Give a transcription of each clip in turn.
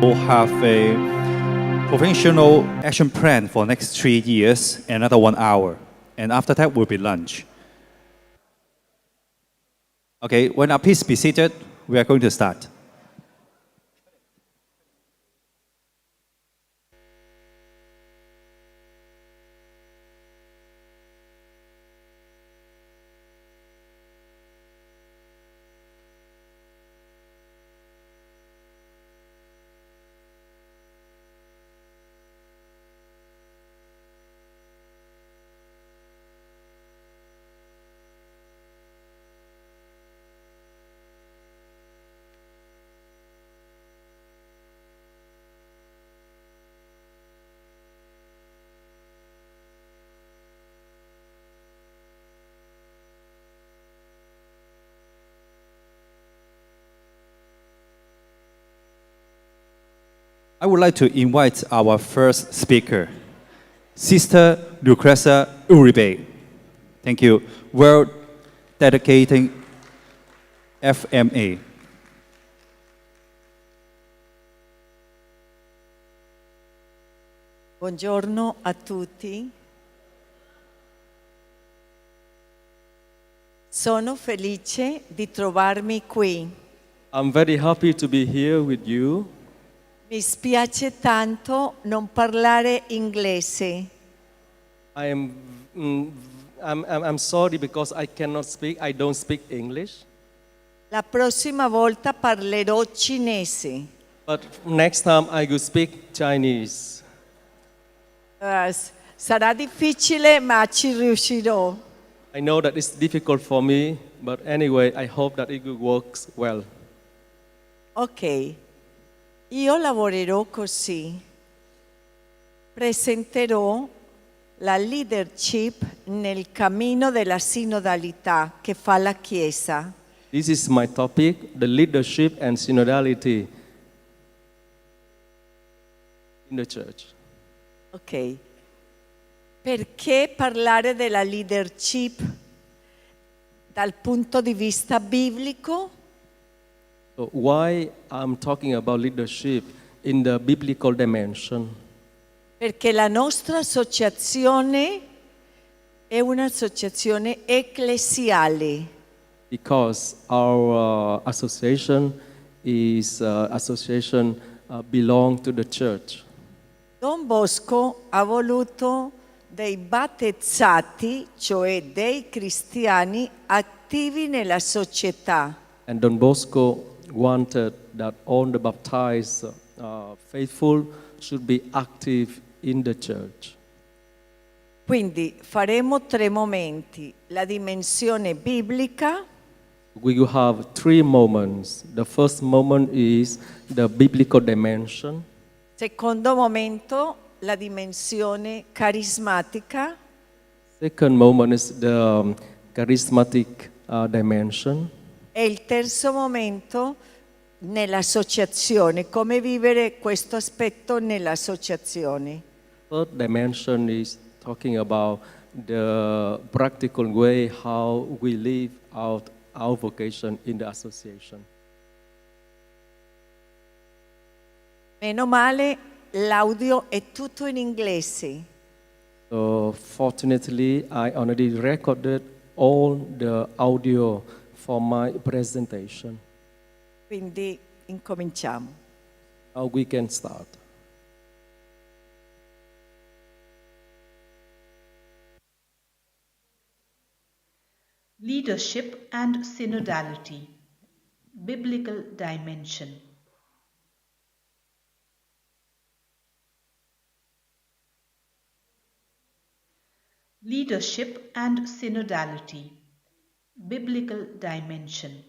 We'll have a professional action plan for next 3 years, another 1 hour. And after that will be lunch. Okay, when our please be seated, we are going to start. I would like to invite our first speaker, Sister Lucrezia Uribe. Thank you. World Dedicating FMA. Buongiorno a tutti. Sono felice di trovarmi qui. I'm very happy to be here with you. Mi spiace tanto non parlare inglese. I'm sorry because I cannot speak. I don't speak English. La prossima volta parlerò cinese. But next time I will speak Chinese. Sarà difficile, ma ci riuscirò. I know that it's difficult for me, but anyway, I hope that it will work well. Ok. Io lavorerò così. Presenterò la leadership nel cammino della sinodalità che fa la Chiesa. This is my topic, the leadership and synodality in the church. Ok. Perché parlare della leadership dal punto di vista biblico? So why I'm talking about leadership in the biblical dimension? Perché la nostra associazione è un'associazione ecclesiale. Because our association is association belong to the church. Don Bosco ha voluto dei battezzati, cioè dei cristiani attivi nella società. And Don Bosco wanted that all the baptized faithful should be active in the church. Quindi faremo 3 momenti: la dimensione biblica, We will have 3 moments. The first moment is the biblical dimension. secondo momento la dimensione carismatica, Second moment is the charismatic dimension. e il terzo momento nell'associazione, come vivere questo aspetto nell'associazione. Third dimension is talking about the practical way how we live out our vocation in the association. Meno male, l'audio è tutto in inglese. So fortunately, I already recorded all the audio for my presentation. Quindi incominciamo. Now we can start. Leadership and synodality, biblical dimension. Leadership and synodality, biblical dimension.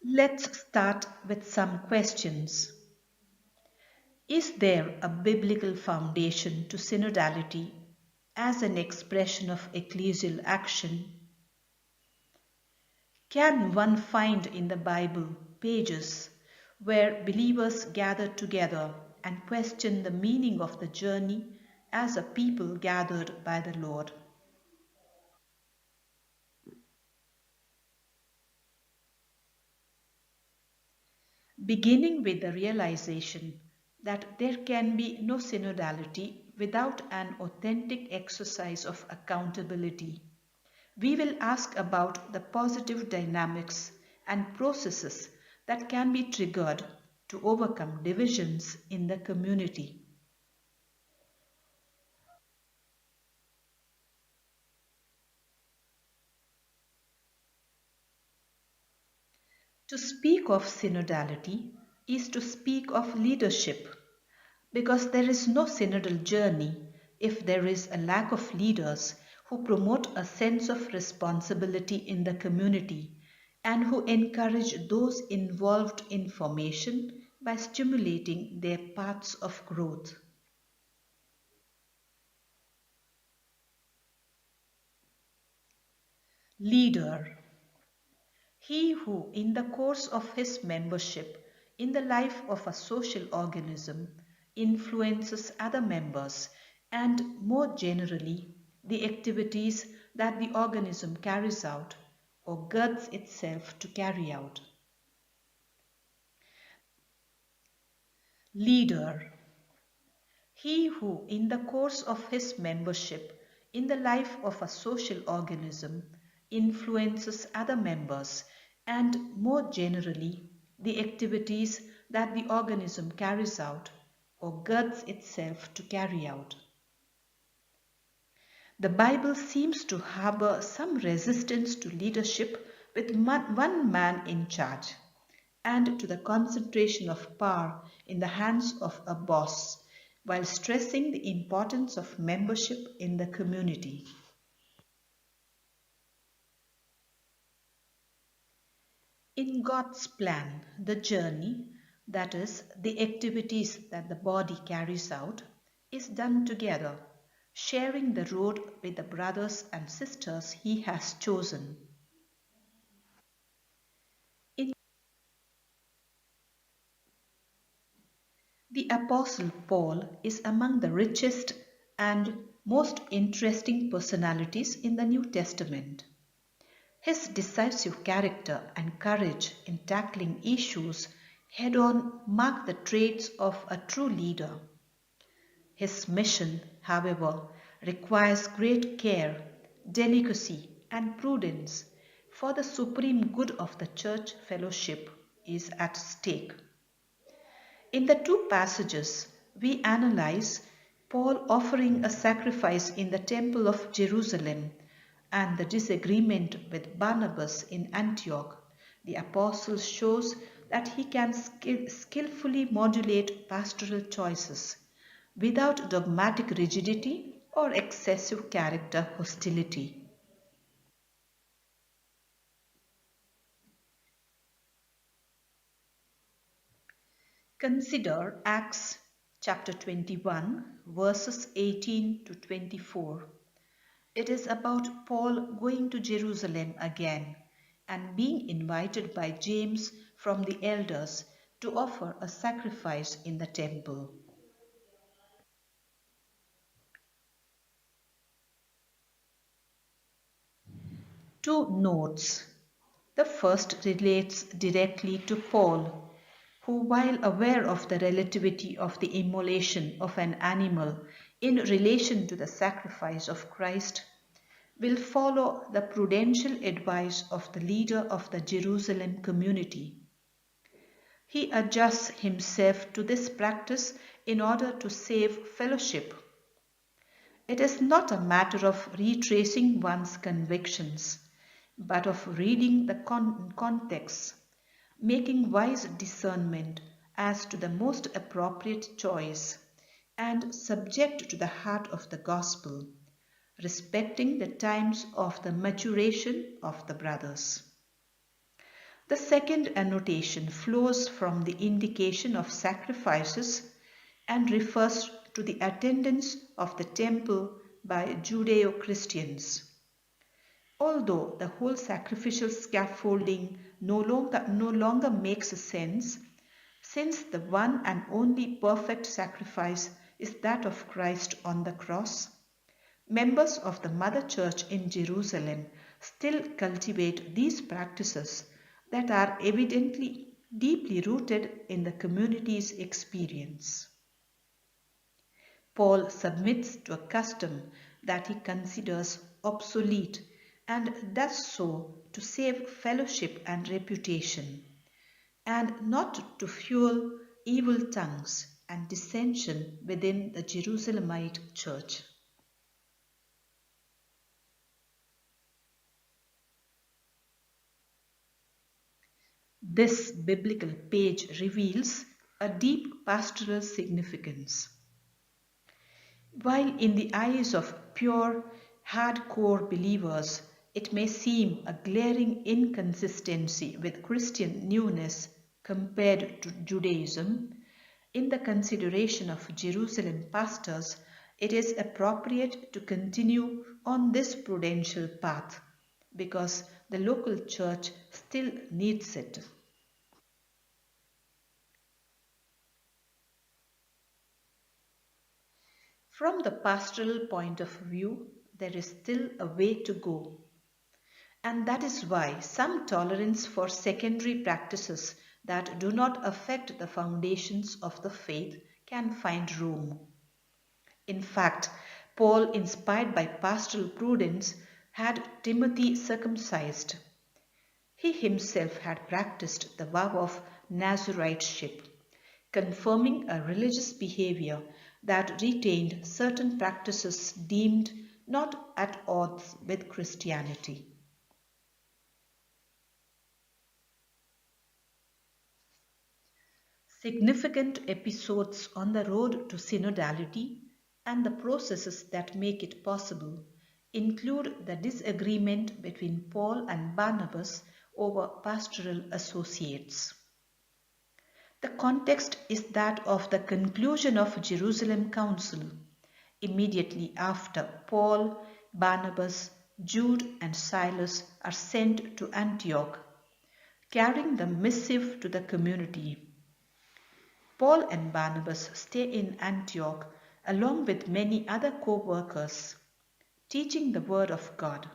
Let's start with some questions. Is there a biblical foundation to synodality as an expression of ecclesial action? Can one find in the Bible pages where believers gather together and question the meaning of the journey as a people gathered by the Lord? beginning with the realization that there can be no synodality without an authentic exercise of accountability. We will ask about the positive dynamics and processes that can be triggered to overcome divisions in the community. To speak of synodality is to speak of leadership, because there is no synodal journey if there is a lack of leaders who promote a sense of responsibility in the community and who encourage those involved in formation by stimulating their paths of growth. Leader. He who, in the course of his membership in the life of a social organism, influences other members and, more generally, the activities that the organism carries out or girds itself to carry out. Leader. He who, in the course of his membership in the life of a social organism, influences other members and, more generally, the activities that the organism carries out or girds itself to carry out. The Bible seems to harbor some resistance to leadership with one man in charge and to the concentration of power in the hands of a boss, while stressing the importance of membership in the community. In God's plan, the journey, that is, the activities that the body carries out, is done together, sharing the road with the brothers and sisters He has chosen. The Apostle Paul is among the richest and most interesting personalities in the New Testament. His decisive character and courage in tackling issues head-on mark the traits of a true leader. His mission, however, requires great care, delicacy, and prudence, for the supreme good of the church fellowship is at stake. In the two passages, we analyze Paul offering a sacrifice in the Temple of Jerusalem and the disagreement with Barnabas in Antioch. The apostle shows that he can skillfully modulate pastoral choices without dogmatic rigidity or excessive character hostility. Consider Acts chapter 21, verses 18 to 24. It is about Paul going to Jerusalem again and being invited by James from the elders to offer a sacrifice in the temple. Two notes. The first relates directly to Paul, who, while aware of the relativity of the immolation of an animal in relation to the sacrifice of Christ, will follow the prudential advice of the leader of the Jerusalem community. He adjusts himself to this practice in order to save fellowship. It is not a matter of retracing one's convictions, but of reading the context, making wise discernment as to the most appropriate choice, and subject to the heart of the gospel, respecting the times of the maturation of the brothers. The second annotation flows from the indication of sacrifices and refers to the attendance of the temple by Judeo-Christians. Although the whole sacrificial scaffolding no longer makes sense, since the one and only perfect sacrifice is that of Christ on the cross, members of the Mother Church in Jerusalem still cultivate these practices that are evidently deeply rooted in the community's experience. Paul submits to a custom that he considers obsolete and does so to save fellowship and reputation, and not to fuel evil tongues and dissension within the Jerusalemite church. This biblical page reveals a deep pastoral significance. While in the eyes of pure, hardcore believers, it may seem a glaring inconsistency with Christian newness compared to Judaism, in the consideration of Jerusalem pastors, it is appropriate to continue on this prudential path because the local church still needs it. From the pastoral point of view, there is still a way to go. And that is why some tolerance for secondary practices that do not affect the foundations of the faith can find room. In fact, Paul, inspired by pastoral prudence, had Timothy circumcised. He himself had practiced the vow of Nazariteship, confirming a religious behavior that retained certain practices deemed not at odds with Christianity. Significant episodes on the road to synodality and the processes that make it possible include the disagreement between Paul and Barnabas over pastoral associates. The context is that of the conclusion of Jerusalem Council, immediately after Paul, Barnabas, Jude and Silas are sent to Antioch, carrying the missive to the community. Paul and Barnabas stay in Antioch along with many other co-workers, teaching the word of God.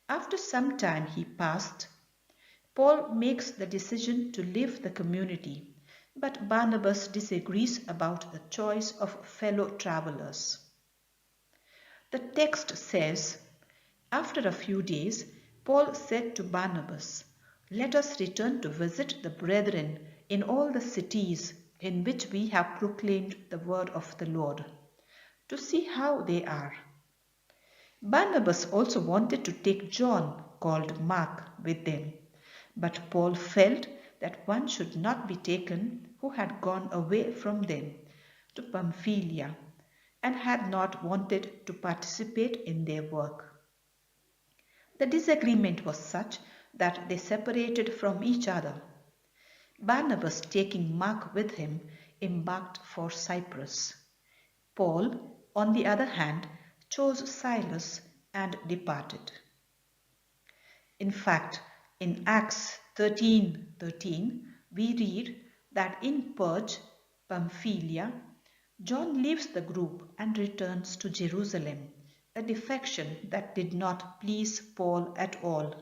After some time he passed, Paul makes the decision to leave the community, but Barnabas disagrees about the choice of fellow travelers. The text says, "After a few days, Paul said to Barnabas, 'Let us return to visit the brethren in all the cities in which we have proclaimed the word of the Lord, to see how they are.' Barnabas also wanted to take John, called Mark, with them, but Paul felt that one should not be taken who had gone away from them to Pamphylia and had not wanted to participate in their work. The disagreement was such that they separated from each other. Barnabas, taking Mark with him, embarked for Cyprus. Paul, on the other hand, chose Silas and departed. In fact, in Acts 13:13, we read that in Perge, Pamphylia, John leaves the group and returns to Jerusalem, a defection that did not please Paul at all.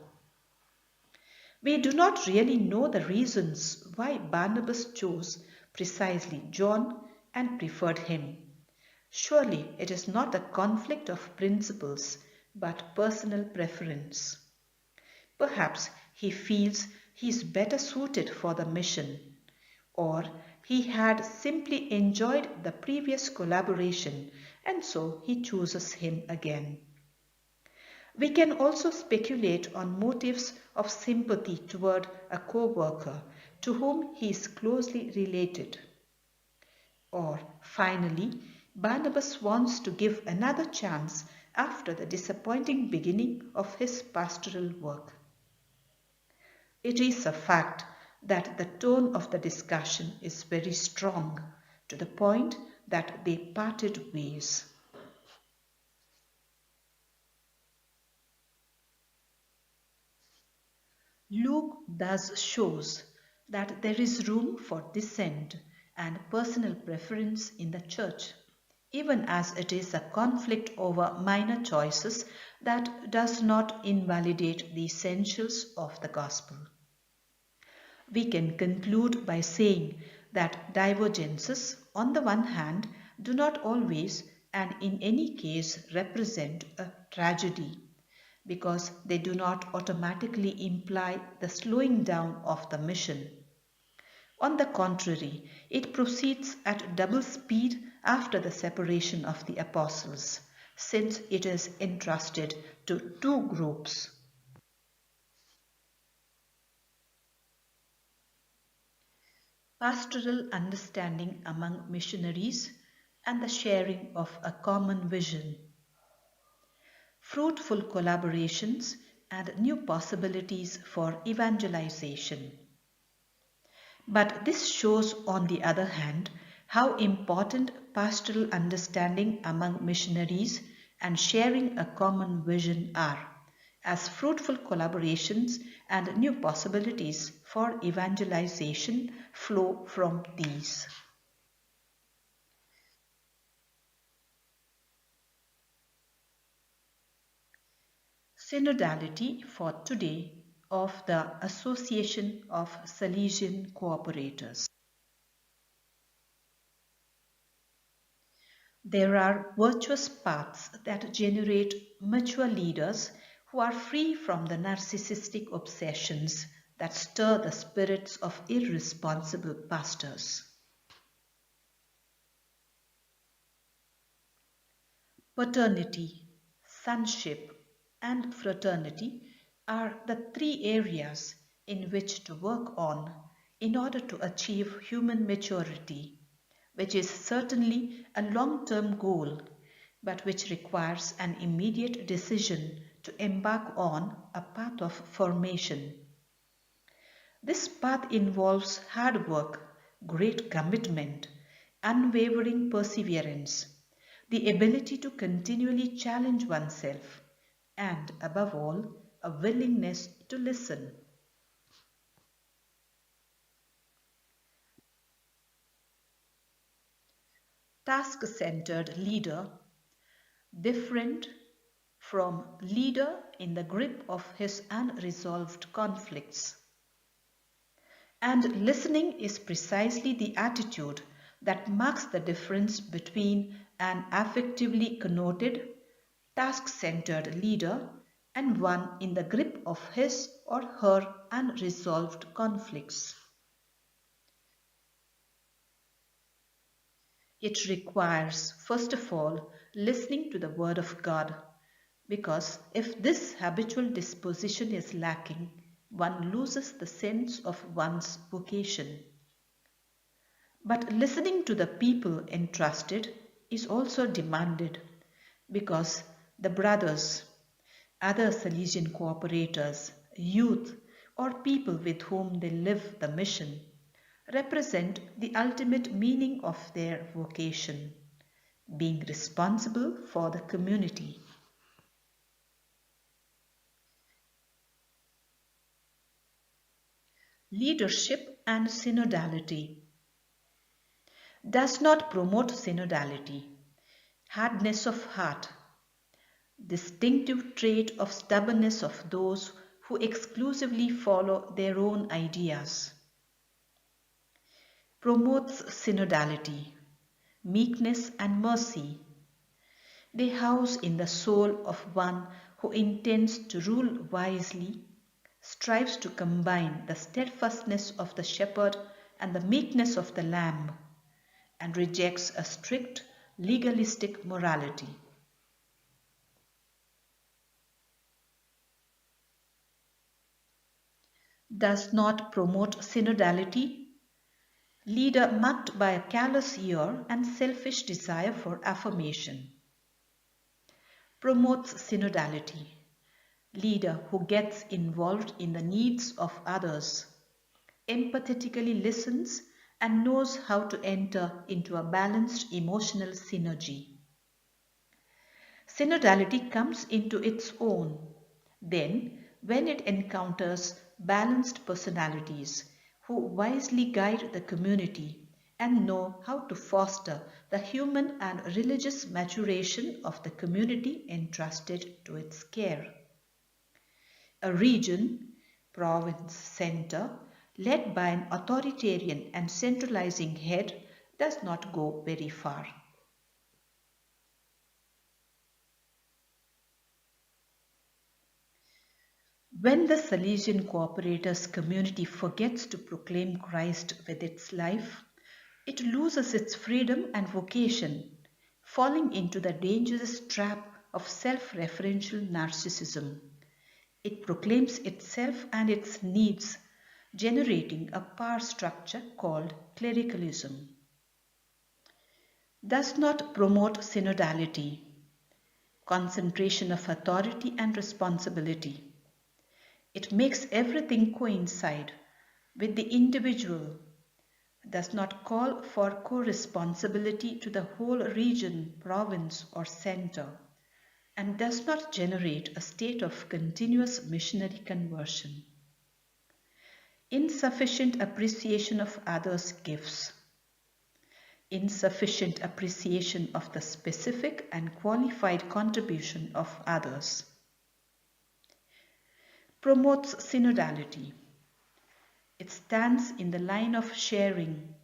We do not really know the reasons why Barnabas chose precisely John and preferred him. Surely it is not a conflict of principles, but personal preference. Perhaps he feels he is better suited for the mission, or he had simply enjoyed the previous collaboration and so he chooses him again. We can also speculate on motives of sympathy toward a co-worker to whom he is closely related. Or, finally, Barnabas wants to give another chance after the disappointing beginning of his pastoral work. It is a fact that the tone of the discussion is very strong, to the point that they parted ways. Luke thus shows that there is room for dissent and personal preference in the church, even as it is a conflict over minor choices that does not invalidate the essentials of the gospel. we can conclude by saying that divergences, on the one hand, do not always and in any case represent a tragedy, because they do not automatically imply the slowing down of the mission. On the contrary, it proceeds at double speed after the separation of the apostles, since it is entrusted to two groups. Pastoral understanding among missionaries and the sharing of a common vision. Fruitful collaborations and new possibilities for evangelization. But this shows, on the other hand, how important pastoral understanding among missionaries and sharing a common vision are, as fruitful collaborations and new possibilities for evangelization flow from these. Synodality for today of the Association of Salesian Cooperators. There are virtuous paths that generate mature leaders who are free from the narcissistic obsessions that stir the spirits of irresponsible pastors. Paternity, sonship, and fraternity are the three areas in which to work on in order to achieve human maturity, which is certainly a long-term goal, but which requires an immediate decision to embark on a path of formation. This path involves hard work, great commitment, unwavering perseverance, the ability to continually challenge oneself, and above all, a willingness to listen. Task-centered leader, different from leader in the grip of his unresolved conflicts. And listening is precisely the attitude that marks the difference between an affectively connoted, task-centered leader and one in the grip of his or her unresolved conflicts. It requires, first of all, listening to the Word of God, because if this habitual disposition is lacking, one loses the sense of one's vocation. But listening to the people entrusted is also demanded, because the brothers, other Salesian cooperators, youth, or people with whom they live the mission, represent the ultimate meaning of their vocation, being responsible for the community. Leadership and synodality. Does not promote synodality, hardness of heart, distinctive trait of stubbornness of those who exclusively follow their own ideas. Promotes synodality, meekness and mercy. They house in the soul of one who intends to rule wisely, strives to combine the steadfastness of the shepherd and the meekness of the lamb, and rejects a strict legalistic morality. Does not promote synodality, leader marked by a callous ear and selfish desire for affirmation. Promotes synodality, leader who gets involved in the needs of others, empathetically listens and knows how to enter into a balanced emotional synergy. Synodality comes into its own then when it encounters balanced personalities who wisely guide the community and know how to foster the human and religious maturation of the community entrusted to its care. A region, province, center, led by an authoritarian and centralizing head, does not go very far. When the Salesian Cooperators community forgets to proclaim Christ with its life, it loses its freedom and vocation, falling into the dangerous trap of self-referential narcissism. It proclaims itself and its needs, generating a power structure called clericalism. Does not promote synodality, concentration of authority and responsibility. It makes everything coincide with the individual, does not call for co-responsibility to the whole region, province or center, and does not generate a state of continuous missionary conversion. Insufficient appreciation of others' gifts. Insufficient appreciation of the specific and qualified contribution of others. Promotes synodality. It stands in the line of sharing,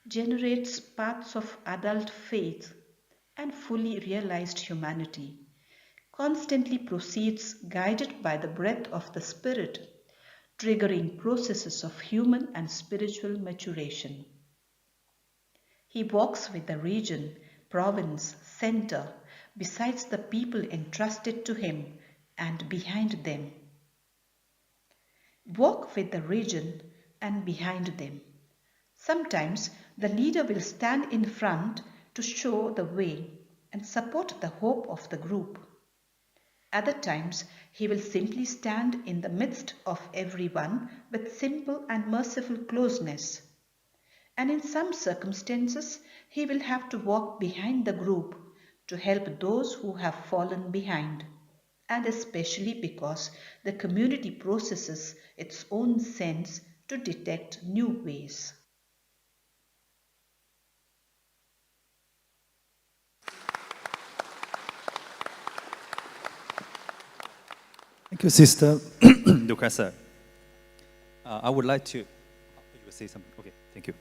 generates paths of adult faith and fully realized humanity, constantly proceeds guided by the breath of the Spirit, triggering processes of human and spiritual maturation. He walks with the region, province, center, besides the people entrusted to him and behind them. Walk with the region and behind them. Sometimes the leader will stand in front to show the way and support the hope of the group. Other times he will simply stand in the midst of everyone with simple and merciful closeness. And in some circumstances he will have to walk behind the group to help those who have fallen behind, and especially because the community processes its own sense to detect new ways. Thank you, Sister Lucasa. I would like to... You will say something. Okay, thank you.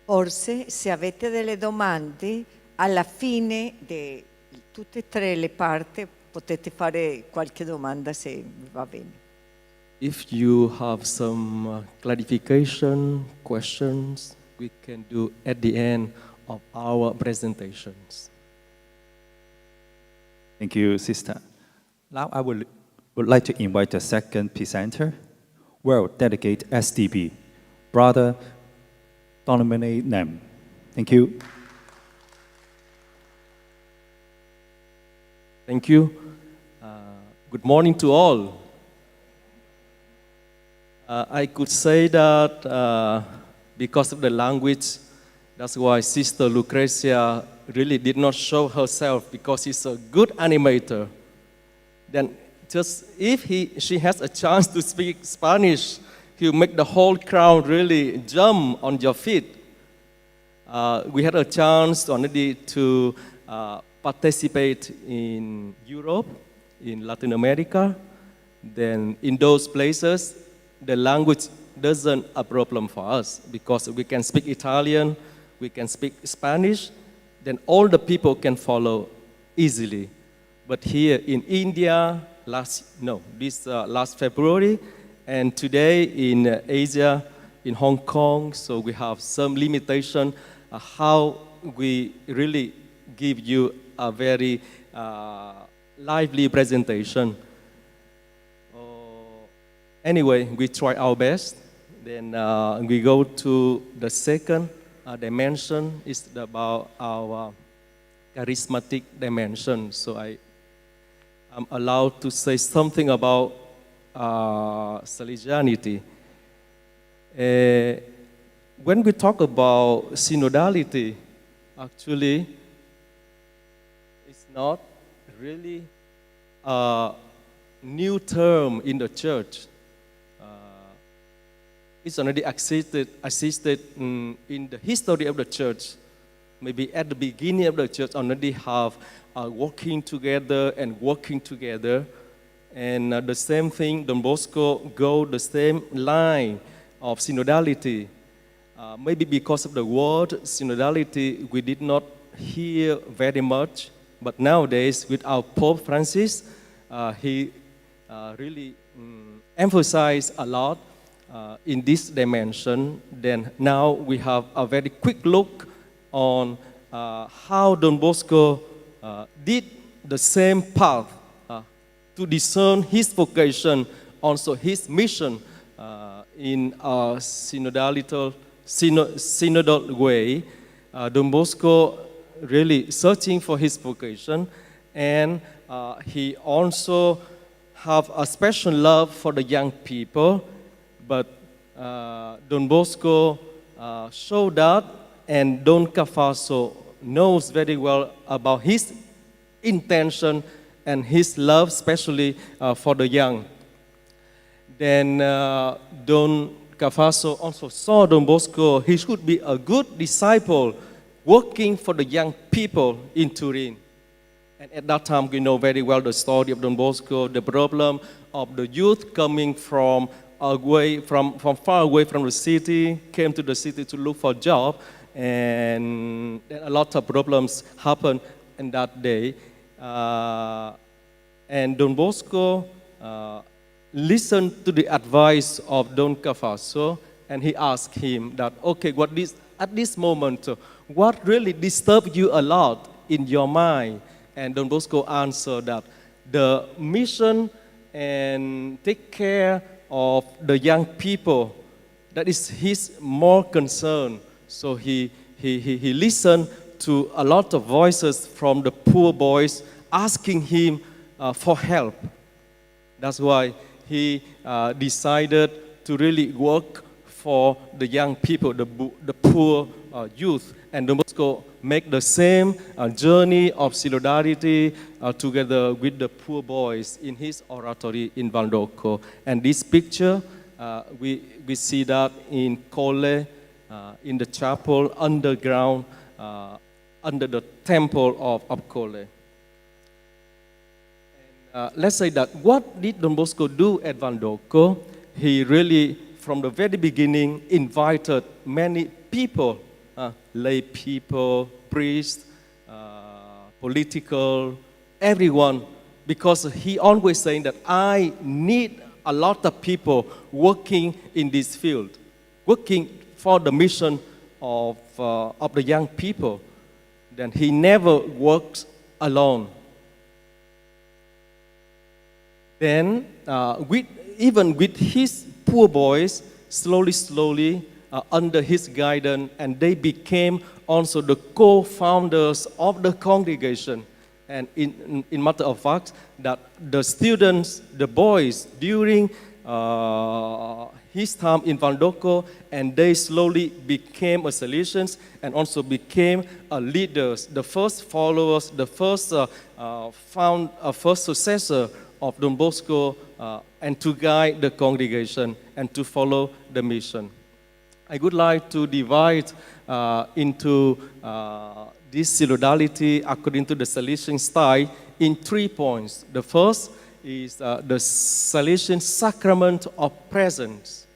Forse se avete delle domande, alla fine di tutte e tre le parti potete fare qualche domanda se va bene. If you have some clarification, questions, we can do at the end of our presentations. Thank you, Sister. Now I would like to invite the second presenter, World Delegate SDB, Brother Dominic Nem. Thank you. Thank you. Good morning to all. I could say that because of the language, that's why Sister Lucrecia really did not show herself, because she's a good animator. Then just if she has a chance to speak Spanish, he'll make the whole crowd really jump on your feet. We had a chance already to participate in Europe, in Latin America. Then in those places, the language doesn't a problem for us, because we can speak Italian, we can speak Spanish, then all the people can follow easily. But here in India, last February, and today in Asia, in Hong Kong, so we have some limitation how we really give you a very lively presentation. Anyway, we try our best. Then we go to the second dimension. It's about our charismatic dimension. So I'm allowed to say something about Salesianity. When we talk about synodality, actually, it's not really a new term in the church. It's already existed in the history of the church. Maybe at the beginning of the church already have working together. And the same thing, Don Bosco go the same line of synodality. Maybe because of the word synodality, we did not hear very much. But nowadays, with our Pope Francis, he really emphasized a lot in this dimension. Then now we have a very quick look on how Don Bosco did the same path to discern his vocation, also his mission in a synodal way. Don Bosco really searching for his vocation, and he also have a special love for the young people. But Don Bosco showed that, and Don Cafaso knows very well about his intention and his love, especially for the young. Then Don Cafaso also saw Don Bosco, he should be a good disciple working for the young people in Turin. And at that time, we know very well the story of Don Bosco, the problem of the youth coming from far away from the city, came to the city to look for a job, and a lot of problems happened in that day. And Don Bosco listened to the advice of Don Cafaso, and he asked him that, okay, at this moment, what really disturbed you a lot in your mind? And Don Bosco answered that the mission and take care of the young people, that is his more concern. So he listened to a lot of voices from the poor boys asking him for help. That's why he decided to really work for the young people, the poor youth. And Don Bosco make the same journey of solidarity together with the poor boys in his oratory in Valdocco. And this picture, we see that in Colle, in the chapel underground, under the temple of Colle. Let's say that what did Don Bosco do at Valdocco? He really, from the very beginning, invited many people, lay people, priests, political, everyone, because he always saying that I need a lot of people working in this field, working for the mission of the young people. Then he never works alone. Then, even with his poor boys, slowly, under his guidance, and they became also the co-founders of the congregation. And in matter of fact, that the students, the boys, during his time in Valdocco, and they slowly became a Salesians and also became leaders, the first followers, the first successor of Don Bosco, and to guide the congregation and to follow the mission. I would like to divide into this synodality according to the Salesian style in 3 points. The first is the Salesian sacrament of presence.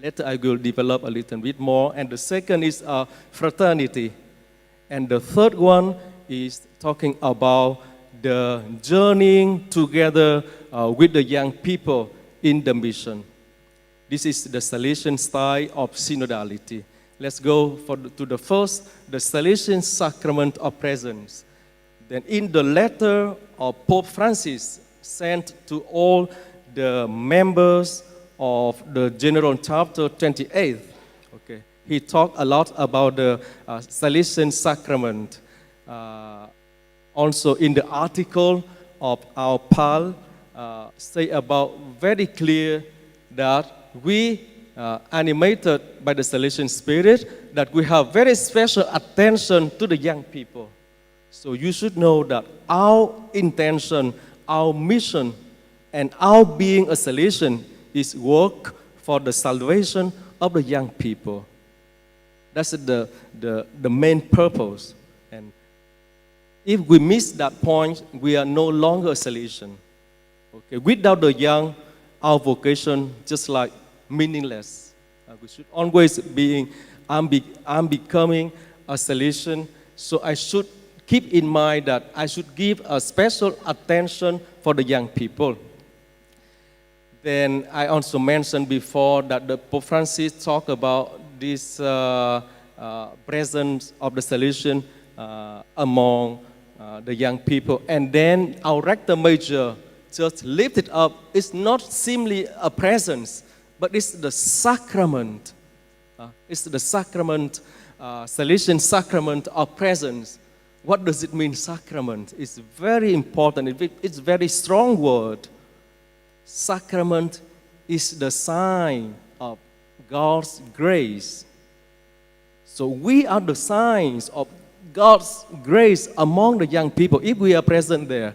Later I will develop a little bit more. And the second is fraternity. And the third one is talking about the journeying together with the young people in the mission. This is the Salesian style of synodality. Let's go to the first, the Salesian sacrament of presence. Then in the letter of Pope Francis sent to all the members of the General Chapter 28, okay, he talked a lot about the Salesian sacrament. Also in the article of our PAL, say about very clear that we animated by the Salesian spirit, that we have very special attention to the young people. So you should know that our intention, our mission, and our being a Salesian is work for the salvation of the young people. That's the main purpose. And if we miss that point, we are no longer a Salesian. Okay, without the young, our vocation, just like meaningless. We should always I'm becoming a Salesian, so I should keep in mind that I should give a special attention for the young people. Then I also mentioned before that the Pope Francis talked about this presence of the Salesian among the young people. And then our Rector Major just lifted up. It's not simply a presence, but it's the sacrament. It's the sacrament, Salesian sacrament of presence. What does it mean, sacrament? It's very important. It's a very strong word. Sacrament is the sign of God's grace. So we are the signs of God's grace among the young people if we are present there.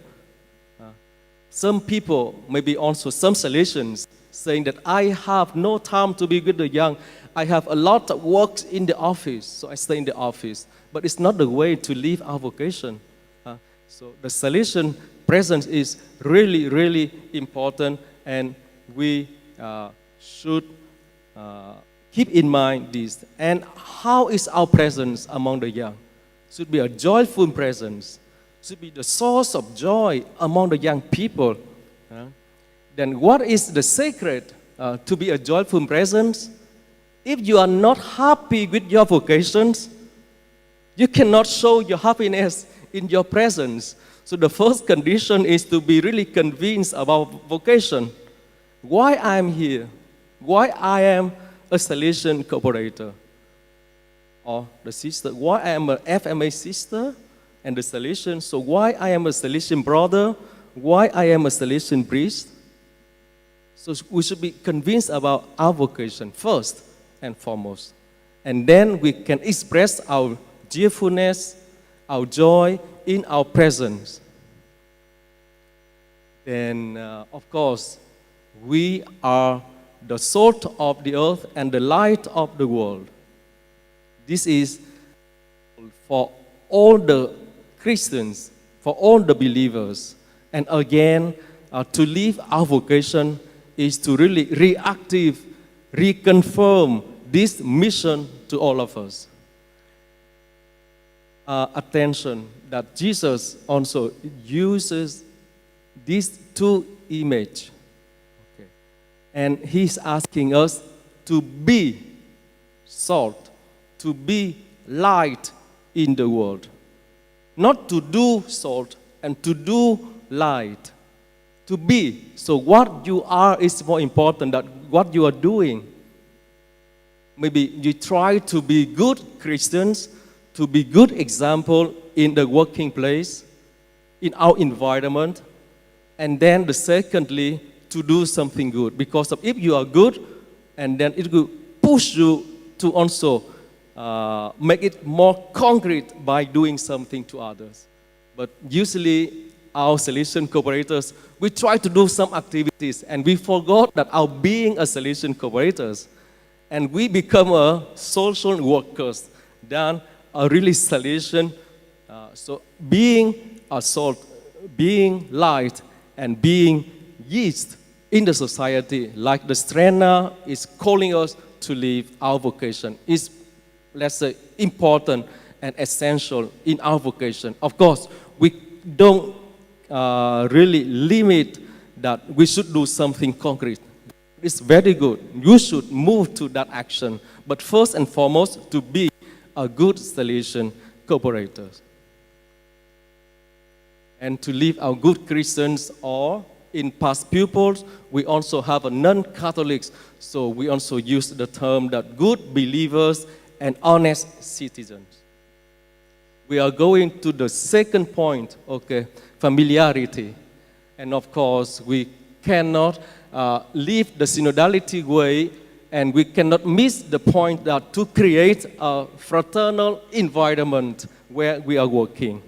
Some people, maybe also some Salesians, saying that I have no time to be with the young. I have a lot of work in the office, so I stay in the office. But it's not the way to live our vocation. So the Salesian presence is really, really important, and we should keep in mind this. And how is our presence among the young? Should be a joyful presence. Should be the source of joy among the young people. Then what is the secret to be a joyful presence? If you are not happy with your vocations, you cannot show your happiness in your presence. So the first condition is to be really convinced about vocation. Why I am here? Why I am a Salesian cooperator? Or the sister, why I am a FMA sister and the Salesian? So why I am a Salesian brother? Why I am a Salesian priest? So we should be convinced about our vocation first and foremost. And then we can express our cheerfulness, our joy in our presence. Then, of course, we are the salt of the earth and the light of the world. This is for all the Christians, for all the believers. And again, to live our vocation is to really reconfirm this mission to all of us. Attention that Jesus also uses these two images. Okay. And he's asking us to be salt, to be light in the world. Not to do salt and to do light. To be. So what you are is more important than what you are doing. Maybe you try to be good Christians, to be good example in the working place, in our environment, and then secondly, to do something good. Because if you are good, and then it will push you to also make it more concrete by doing something to others. But usually, our Salesian cooperators, we try to do some activities, and we forgot that our being a Salesian cooperators, and we become a social workers, then a really Salesian. So being a salt, being light, and being yeast in the society, like the Strena is calling us to live our vocation, is, let's say, important and essential in our vocation. Of course, we don't really limit that we should do something concrete. It's very good. You should move to that action. But first and foremost, to be a good Salesian cooperator. And to live our good Christians, or in past pupils, we also have a non-Catholics. So we also use the term that good believers and honest citizens. We are going to the second point, okay, familiarity. And of course, we cannot live the synodality way, and we cannot miss the point that to create a fraternal environment where we are working.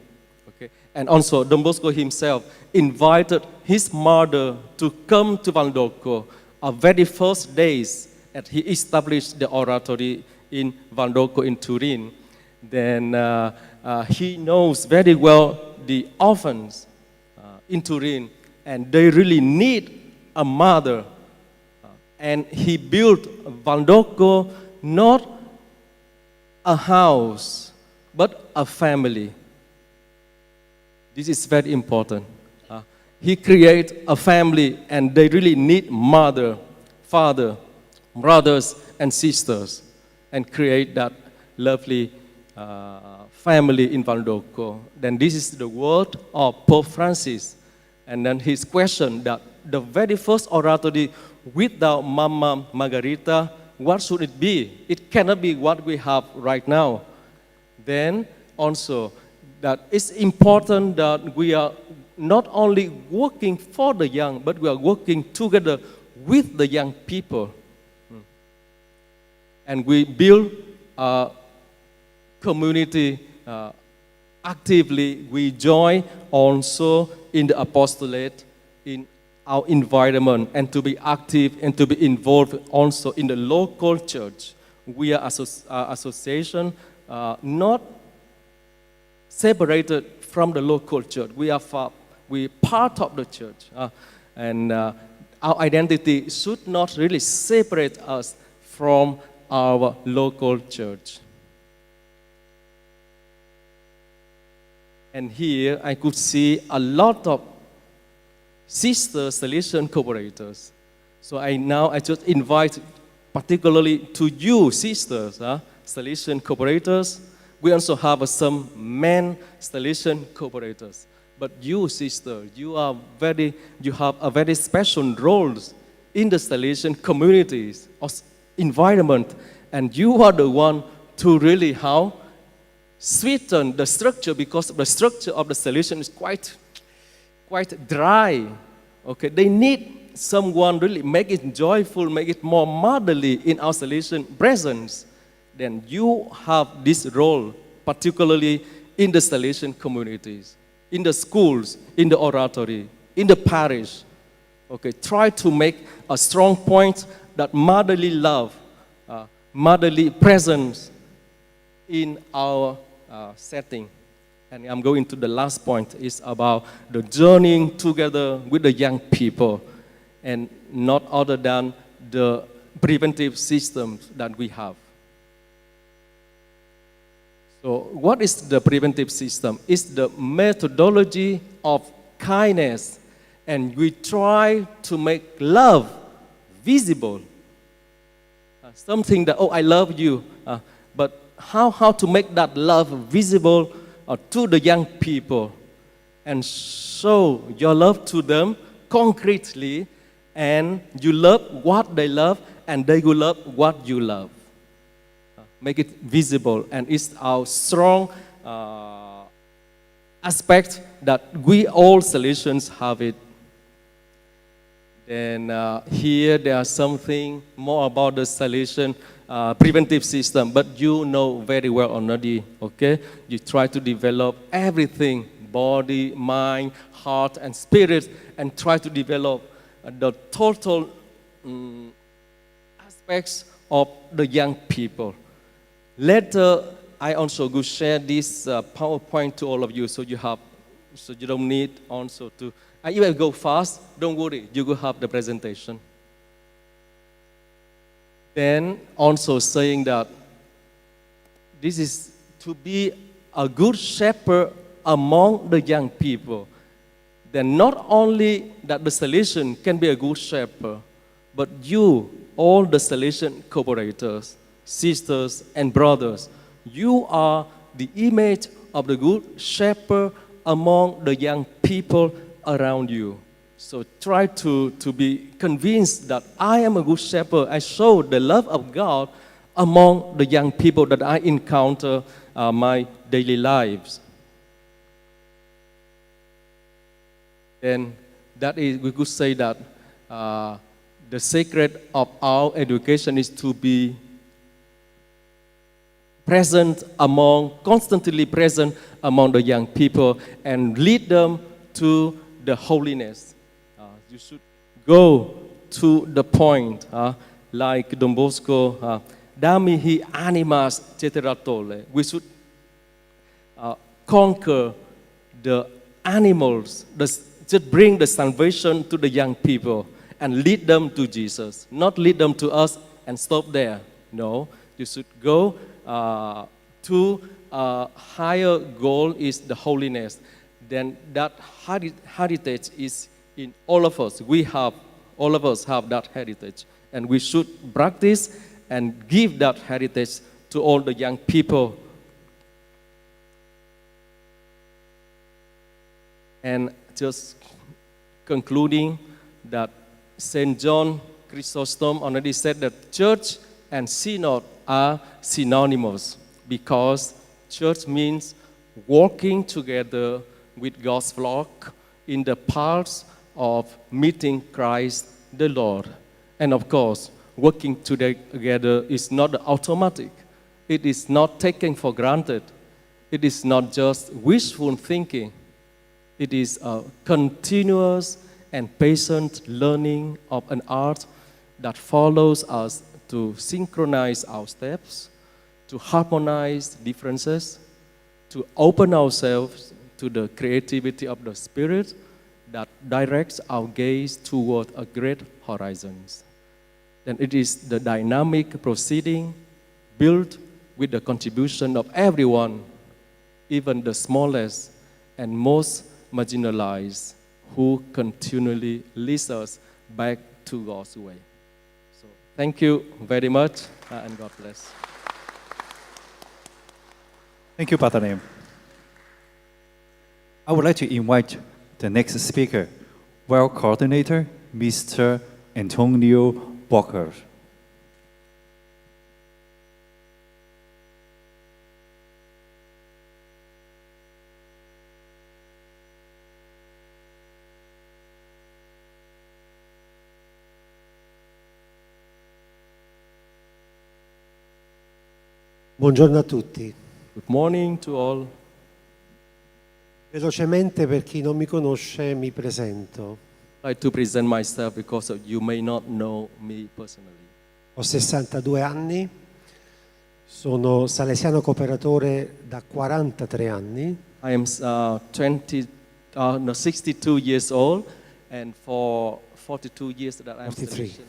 Okay? And also, Don Bosco himself invited his mother to come to Valdocco our very first days that he established the oratory in Valdocco in Turin. Then he knows very well the orphans in Turin, and they really need a mother And he built Valdocco not a house, but a family. This is very important. He created a family, and they really need mother, father, brothers, and sisters, and create that lovely family in Valdocco. Then this is the word of Pope Francis. And then his question that the very first oratory without Mama Margarita, what should it be? It cannot be what we have right now. Then also that it's important that we are not only working for the young, but we are working together with the young people. And we build a community actively. We join also in the apostolate, in our environment, and to be active and to be involved also in the local church. We are association, not separated from the local church. We are part of the church. And our identity should not really separate us from our local church. And here I could see a lot of sister Salesian cooperators. So I just invite particularly to you sisters, Salesian cooperators. We also have some men Salesian cooperators. But you sister, you have a very special roles in the Salesian communities or environment, and you are the one to really sweeten the structure, because the structure of the Salesian is quite dry. Okay, they need someone really make it joyful, make it more motherly in our Salesian presence. Then you have this role, particularly in the Salesian communities, in the schools, in the oratory, in the parish. Okay, try to make a strong point that motherly love, motherly presence in our setting. And I'm going to the last point, is about the journeying together with the young people, and not other than the preventive systems that we have. So what is the preventive system? It's the methodology of kindness, and we try to make love visible. Something that, I love you, but how to make that love visible to the young people, and show your love to them concretely, and you love what they love, and they will love what you love. Make it visible, and it's our strong aspect that we all Salesians have it. Then here there are something more about the Salesian preventive system, but you know very well already, okay? You try to develop everything, body, mind, heart, and spirit, and try to develop the total aspects of the young people. Later, I also go share this PowerPoint to all of you, so you don't need also to. I even go fast. Don't worry, you will have the presentation. Then also saying that this is to be a good shepherd among the young people. Then not only that the Salesian can be a good shepherd, but you, all the Salesian cooperators, sisters and brothers, you are the image of the good shepherd among the young people around you. So try to be convinced that I am a good shepherd. I show the love of God among the young people that I encounter my daily lives. Then that is, we could say that the secret of our education is to be constantly present among the young people, and lead them to the holiness. You should go to the point, like Don Bosco, damihi animas ceteratole. We should conquer the animals, just bring the salvation to the young people. and lead them to Jesus, not lead them to us and stop there. No, you should go to a higher goal is the holiness. Then that heritage is in all of us. All of us have that heritage. And we should practice and give that heritage to all the young people. And just concluding that St. John Chrysostom already said that church and synod are synonymous because church means walking together with God's flock in the paths of meeting Christ the Lord. And of course, working together is not automatic. It is not taken for granted. It is not just wishful thinking. It is a continuous and patient learning of an art that follows us to synchronize our steps, to harmonize differences, to open ourselves to the creativity of the Spirit that directs our gaze toward a great horizons. Then it is the dynamic proceeding built with the contribution of everyone, even the smallest and most marginalized, who continually leads us back to God's way. So thank you very much, and God bless. Thank you, Pastor Lim. I would like to invite the next speaker, Well Coordinator, Mr. Antonio Walker. Buongiorno a tutti. Good morning to all. Velocemente, per chi non mi conosce, mi presento. I'd like to present myself because you may not know me personally. Ho 62 anni, sono salesiano cooperatore da 43 anni. I am 62 years old, and for 42 years that I am 43.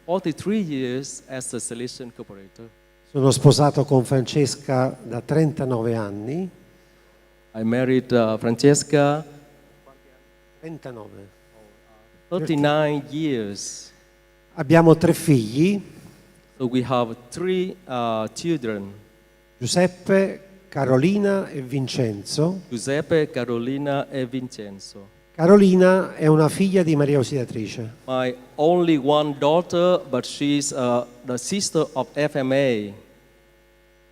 43 years as a Salesian cooperator. Sono sposato con Francesca da 39 anni. I married Francesca 39 years. Abbiamo 3 figli, So we have 3 children, Giuseppe, Carolina e Vincenzo. Giuseppe, Carolina e Vincenzo. Carolina è una figlia di Maria Ausiliatrice. My only one daughter, but she's the sister of FMA.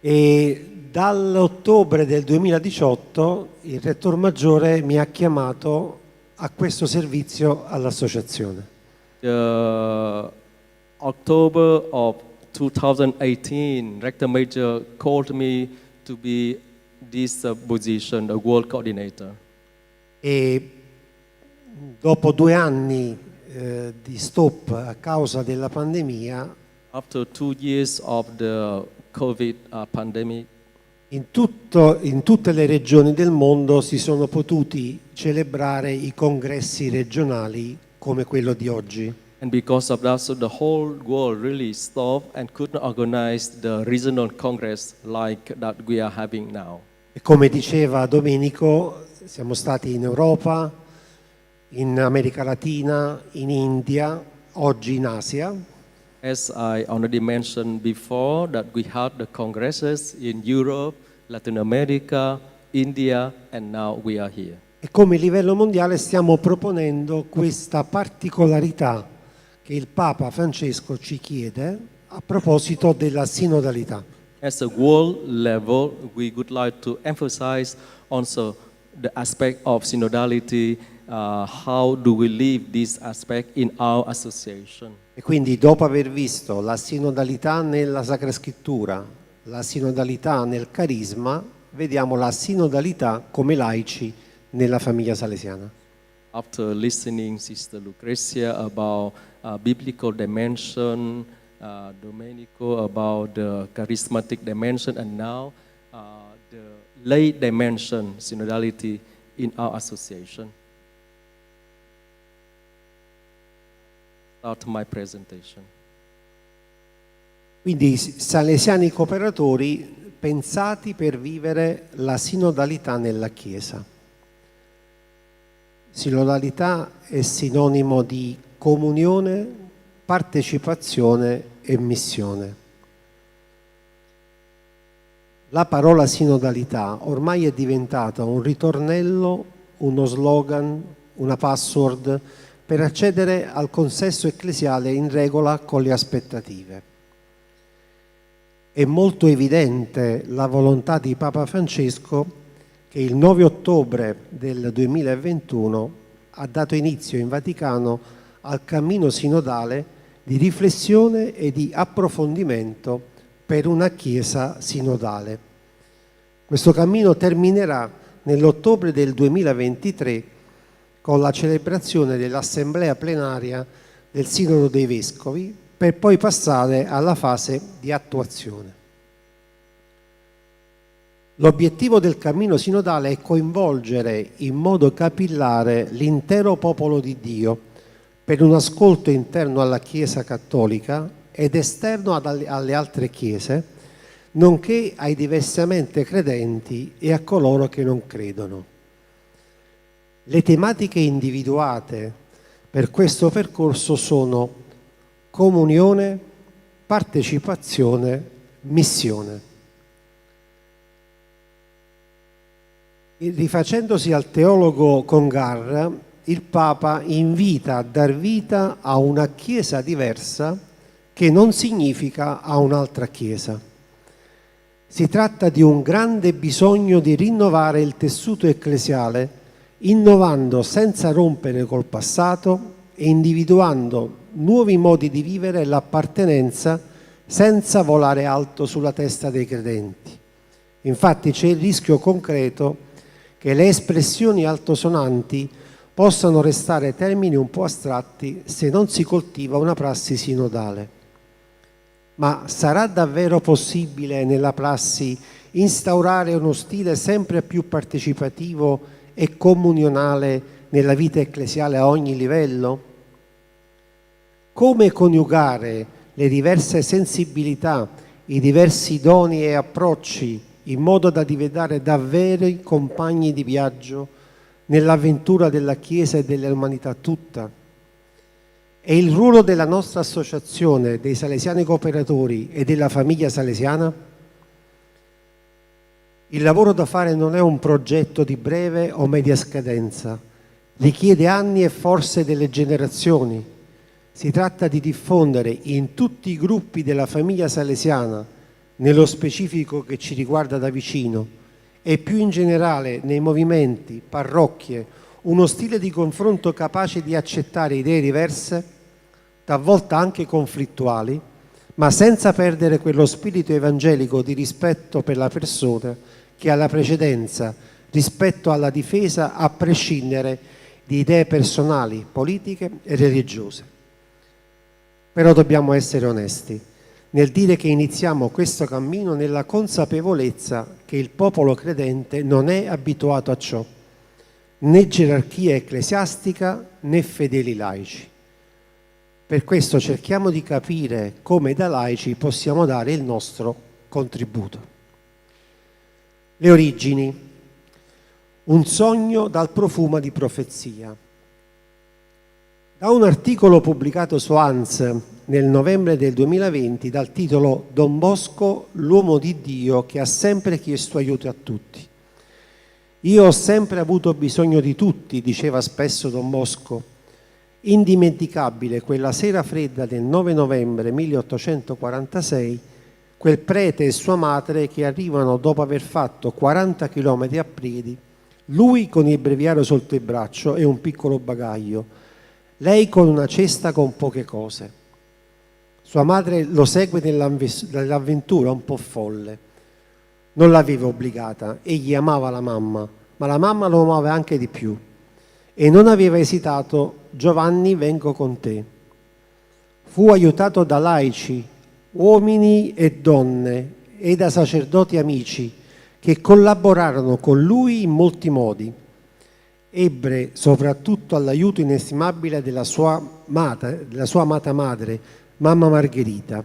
E dall'ottobre del 2018 il Rettor Maggiore mi ha chiamato a questo servizio all'associazione. October of 2018, Rector Major called me to be this position, the World Coordinator. E dopo 2 anni di stop a causa della pandemia, After 2 years of the COVID pandemic, in tutte le regioni del mondo si sono potuti celebrare i congressi regionali come quello di oggi. and because of that, so the whole world really stopped and couldn't organize the regional congress like that we are having now. E come diceva Domenico, siamo stati in Europa, in America Latina, in India, oggi in Asia. As I already mentioned before, that we had the congresses in Europe, Latin America, India, and now we are here. E come livello mondiale stiamo proponendo questa particolarità che il Papa Francesco ci chiede a proposito della sinodalità. As a world level, we would like to emphasize also the aspect of synodality. How do we live this aspect in our association? E quindi dopo aver visto la sinodalità nella Sacra Scrittura, la sinodalità nel carisma, vediamo la sinodalità come laici nella famiglia salesiana. After listening Sister Lucrezia about biblical dimension, Domenico about the charismatic dimension, and now the lay dimension, synodality in our association. start my presentation. Quindi salesiani cooperatori pensati per vivere la sinodalità nella Chiesa. Sinodalità è sinonimo di comunione, partecipazione e missione. La parola sinodalità ormai è diventata un ritornello, uno slogan, una password per accedere al consesso ecclesiale in regola con le aspettative. È molto evidente la volontà di Papa Francesco che il 9 ottobre del 2021 ha dato inizio in Vaticano al cammino sinodale di riflessione e di approfondimento per una Chiesa sinodale. Questo cammino terminerà nell'ottobre del 2023 con la celebrazione dell'assemblea plenaria del Sinodo dei Vescovi, per poi passare alla fase di attuazione. L'obiettivo del cammino sinodale è coinvolgere in modo capillare l'intero popolo di Dio per un ascolto interno alla Chiesa cattolica ed esterno alle altre chiese, nonché ai diversamente credenti e a coloro che non credono. Le tematiche individuate per questo percorso sono comunione, partecipazione, missione. Rifacendosi al teologo Congar, il Papa invita a dar vita a una Chiesa diversa che non significa a un'altra Chiesa. Si tratta di un grande bisogno di rinnovare il tessuto ecclesiale, innovando senza rompere col passato e individuando nuovi modi di vivere l'appartenenza senza volare alto sulla testa dei credenti. Infatti c'è il rischio concreto che le espressioni altosonanti possano restare termini un po' astratti se non si coltiva una prassi sinodale. Ma sarà davvero possibile nella prassi instaurare uno stile sempre più partecipativo e comunionale nella vita ecclesiale a ogni livello? Come coniugare le diverse sensibilità, i diversi doni e approcci in modo da diventare davvero compagni di viaggio nell'avventura della Chiesa e dell'umanità tutta? E il ruolo della nostra associazione, dei Salesiani Cooperatori e della famiglia salesiana? Il lavoro da fare non è un progetto di breve o media scadenza, richiede anni e forse delle generazioni. Si tratta di diffondere in tutti i gruppi della famiglia salesiana, nello specifico che ci riguarda da vicino, e più in generale nei movimenti, parrocchie, uno stile di confronto capace di accettare idee diverse, talvolta anche conflittuali, ma senza perdere quello spirito evangelico di rispetto per la persona che ha la precedenza rispetto alla difesa a prescindere di idee personali, politiche e religiose. Però dobbiamo essere onesti nel dire che iniziamo questo cammino nella consapevolezza che il popolo credente non è abituato a ciò, né gerarchia ecclesiastica né fedeli laici. Per questo cerchiamo di capire come da laici possiamo dare il nostro contributo. Le origini. Un sogno dal profumo di profezia. Da un articolo pubblicato su ANS nel novembre del 2020 dal titolo Don Bosco, l'uomo di Dio che ha sempre chiesto aiuto a tutti. Io ho sempre avuto bisogno di tutti, diceva spesso Don Bosco. Indimenticabile quella sera fredda del 9 novembre 1846, quel prete e sua madre che arrivano dopo aver fatto 40 chilometri a piedi, lui con il breviario sotto il braccio e un piccolo bagaglio, lei con una cesta con poche cose. Sua madre lo segue nell'avventura un po' folle. Non l'aveva obbligata, egli amava la mamma, ma la mamma lo amava anche di più. E non aveva esitato, Giovanni, vengo con te. Fu aiutato da laici, uomini e donne, e da sacerdoti amici, che collaborarono con lui in molti modi. ebbe soprattutto all'aiuto inestimabile della sua amata madre, mamma Margherita.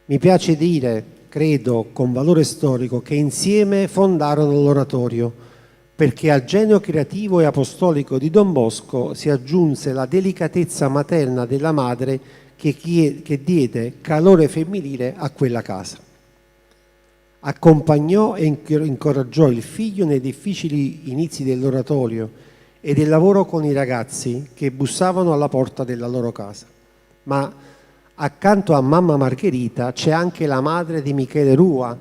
Mi piace dire, credo con valore storico, che insieme fondarono l'oratorio, perché al genio creativo e apostolico di Don Bosco si aggiunse la delicatezza materna della madre che diede calore femminile a quella casa. Accompagnò e incoraggiò il figlio nei difficili inizi dell'oratorio e del lavoro con i ragazzi che bussavano alla porta della loro casa. Ma accanto a mamma Margherita c'è anche la madre di Michele Rua,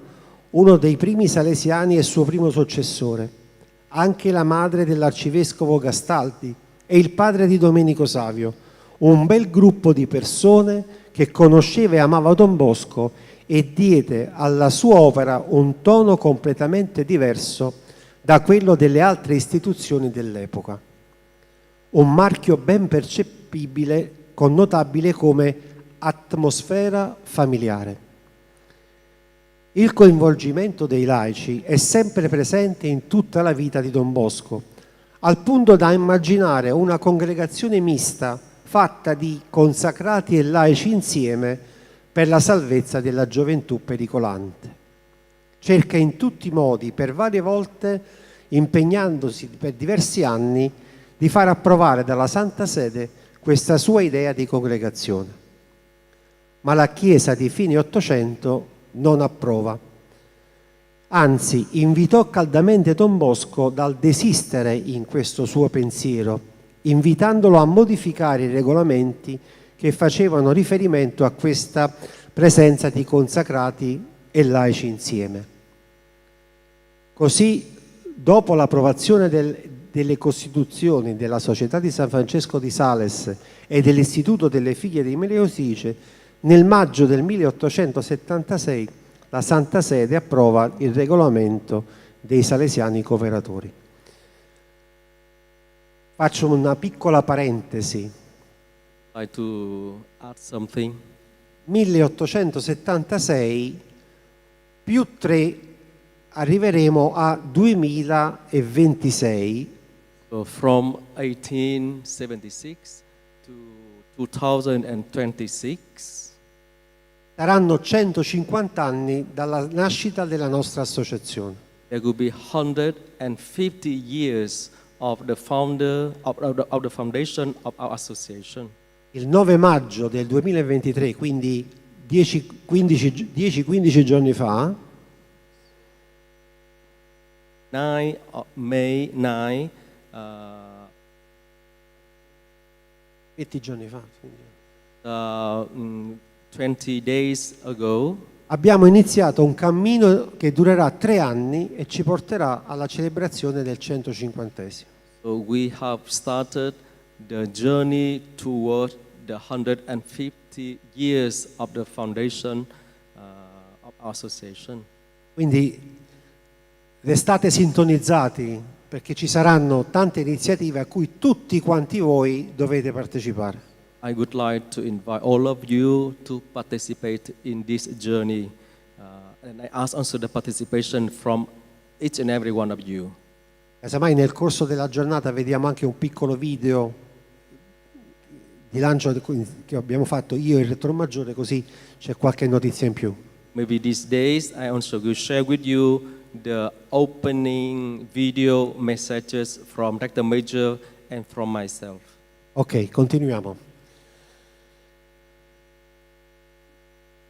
uno dei primi salesiani e suo primo successore, anche la madre dell'arcivescovo Gastaldi e il padre di Domenico Savio, un bel gruppo di persone che conosceva e amava Don Bosco e diede alla sua opera un tono completamente diverso da quello delle altre istituzioni dell'epoca. Un marchio ben percepibile, connotabile come atmosfera familiare. Il coinvolgimento dei laici è sempre presente in tutta la vita di Don Bosco, al punto da immaginare una congregazione mista fatta di consacrati e laici insieme per la salvezza della gioventù pericolante. Cerca in tutti i modi, per varie volte, impegnandosi per diversi anni, di far approvare dalla Santa Sede questa sua idea di congregazione. Ma la Chiesa di fine Ottocento non approva. Anzi, invitò caldamente Don Bosco dal desistere in questo suo pensiero, invitandolo a modificare i regolamenti che facevano riferimento a questa presenza di consacrati e laici insieme. Così, dopo l'approvazione delle Costituzioni della Società di San Francesco di Sales e dell'Istituto delle Figlie di Meleosice, nel maggio del 1876 la Santa Sede approva il regolamento dei Salesiani Cooperatori. Faccio una piccola parentesi. Like to add something. 1876 più 3 arriveremo a 2026. So from 1876 to 2026. Saranno 150 anni dalla nascita della nostra associazione. There will be 150 years of the founder of the foundation of our association. Il 9 maggio del 2023, quindi 10-15 giorni fa, 9 May 9, 20 giorni fa, 20 days ago, abbiamo iniziato un cammino che durerà 3 anni e ci porterà alla celebrazione del 150esimo. so we have started the journey toward the 150 years of the foundation of our association. Quindi restate sintonizzati perché ci saranno tante iniziative a cui tutti quanti voi dovete partecipare. I would like to invite all of you to participate in this journey, and I ask also the participation from each and every one of you. Casamai nel corso della giornata vediamo anche un piccolo video di lancio che abbiamo fatto io e il Rettore Maggiore, così c'è qualche notizia in più. Maybe these days I also will share with you the opening video messages from Rector Major and from myself. Ok, continuiamo.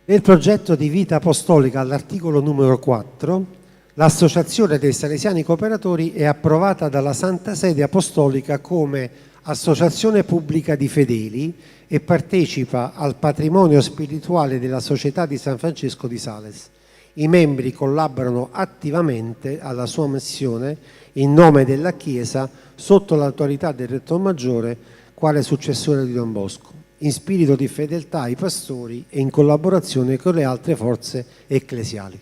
Nel progetto di vita apostolica all'articolo numero 4, l'Associazione dei Salesiani Cooperatori è approvata dalla Santa Sede Apostolica come associazione pubblica di fedeli e partecipa al patrimonio spirituale della Società di San Francesco di Sales. I membri collaborano attivamente alla sua missione in nome della Chiesa sotto l'autorità del Rettore Maggiore quale successore di Don Bosco, in spirito di fedeltà ai pastori e in collaborazione con le altre forze ecclesiali.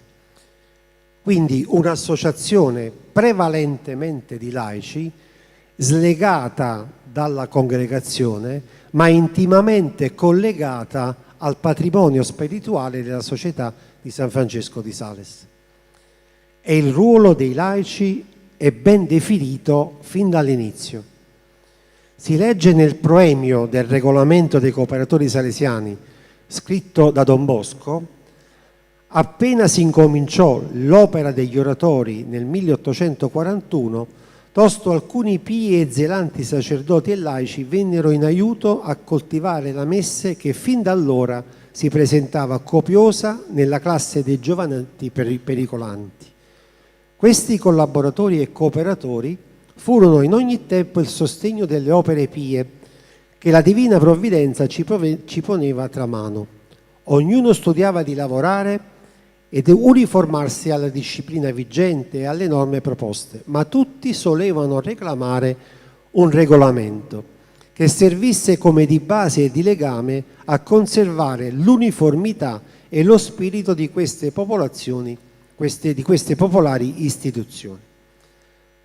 Quindi un'associazione prevalentemente di laici, slegata dalla congregazione, ma intimamente collegata al patrimonio spirituale della Società di San Francesco di Sales. E il ruolo dei laici e ben definito fin dall'inizio. Si legge nel proemio del regolamento dei cooperatori salesiani, scritto da Don Bosco: appena si incominciò l'opera degli oratori nel 1841, tosto alcuni pii e zelanti sacerdoti e laici vennero in aiuto a coltivare la messe che fin da allora si presentava copiosa nella classe dei giovanetti pericolanti. Questi collaboratori e cooperatori furono in ogni tempo il sostegno delle opere pie che la divina provvidenza ci poneva tra mano. Ognuno studiava di lavorare ed uniformarsi alla disciplina vigente e alle norme proposte, ma tutti solevano reclamare un regolamento che servisse come di base e di legame a conservare l'uniformità e lo spirito di queste popolazioni, di queste popolari istituzioni.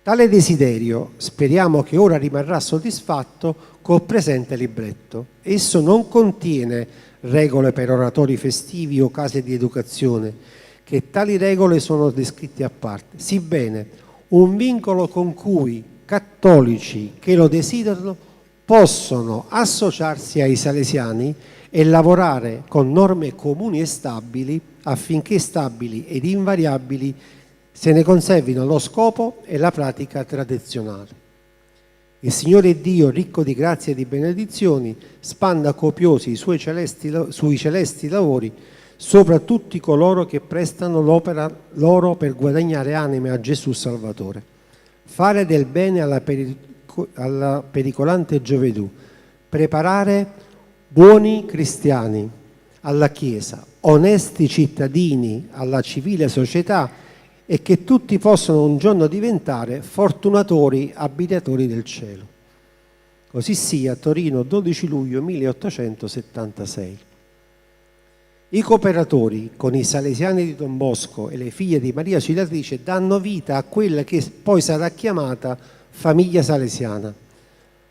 Tale desiderio speriamo che ora rimarrà soddisfatto col presente libretto. Esso non contiene regole per oratori festivi o case di educazione, che tali regole sono descritte a parte, sebbene un vincolo con cui cattolici che lo desiderano possono associarsi ai salesiani e lavorare con norme comuni e stabili affinché stabili ed invariabili se ne conservino lo scopo e la pratica tradizionale. Il Signore Dio, ricco di grazie e di benedizioni, spanda copiosi sui celesti lavori sopra tutti coloro che prestano l'opera loro per guadagnare anime a Gesù Salvatore. Fare del bene alla pericolante gioventù, preparare buoni cristiani alla Chiesa, onesti cittadini alla civile società, e che tutti possano un giorno diventare fortunatori abitatori del cielo. Così sia, Torino, 12 luglio 1876. I cooperatori, con i salesiani di Don Bosco e le figlie di Maria Auxiliatrice, danno vita a quella che poi sarà chiamata famiglia salesiana,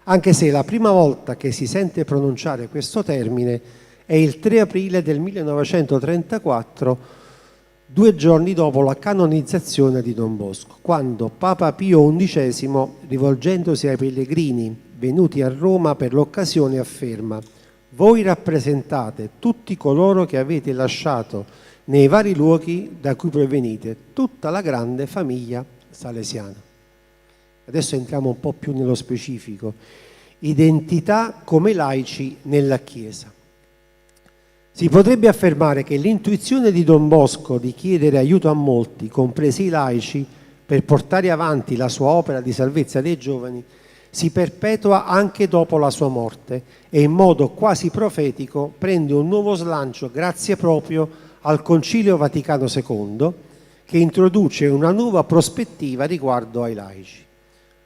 anche se la prima volta che si sente pronunciare questo termine è il 3 aprile del 1934, 2 giorni dopo la canonizzazione di Don Bosco, quando Papa Pio XI, rivolgendosi ai pellegrini venuti a Roma per l'occasione, afferma: voi rappresentate tutti coloro che avete lasciato nei vari luoghi da cui provenite, tutta la grande famiglia salesiana. Adesso entriamo un po' più nello specifico. Identità come laici nella Chiesa. Si potrebbe affermare che l'intuizione di Don Bosco di chiedere aiuto a molti, compresi i laici, per portare avanti la sua opera di salvezza dei giovani, si perpetua anche dopo la sua morte e in modo quasi profetico prende un nuovo slancio grazie proprio al Concilio Vaticano II, che introduce una nuova prospettiva riguardo ai laici.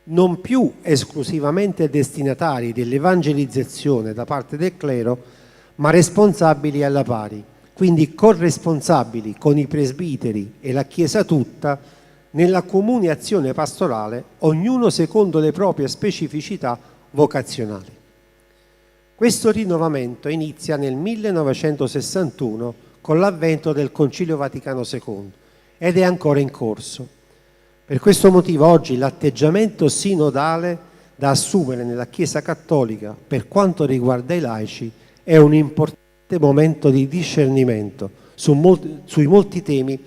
Non più esclusivamente destinatari dell'evangelizzazione da parte del clero, ma responsabili alla pari, quindi corresponsabili con i presbiteri e la Chiesa tutta nella comune azione pastorale, ognuno secondo le proprie specificità vocazionali. Questo rinnovamento inizia nel 1961 con l'avvento del Concilio Vaticano II ed è ancora in corso. Per questo motivo oggi l'atteggiamento sinodale da assumere nella Chiesa Cattolica per quanto riguarda i laici è un importante momento di discernimento sui molti temi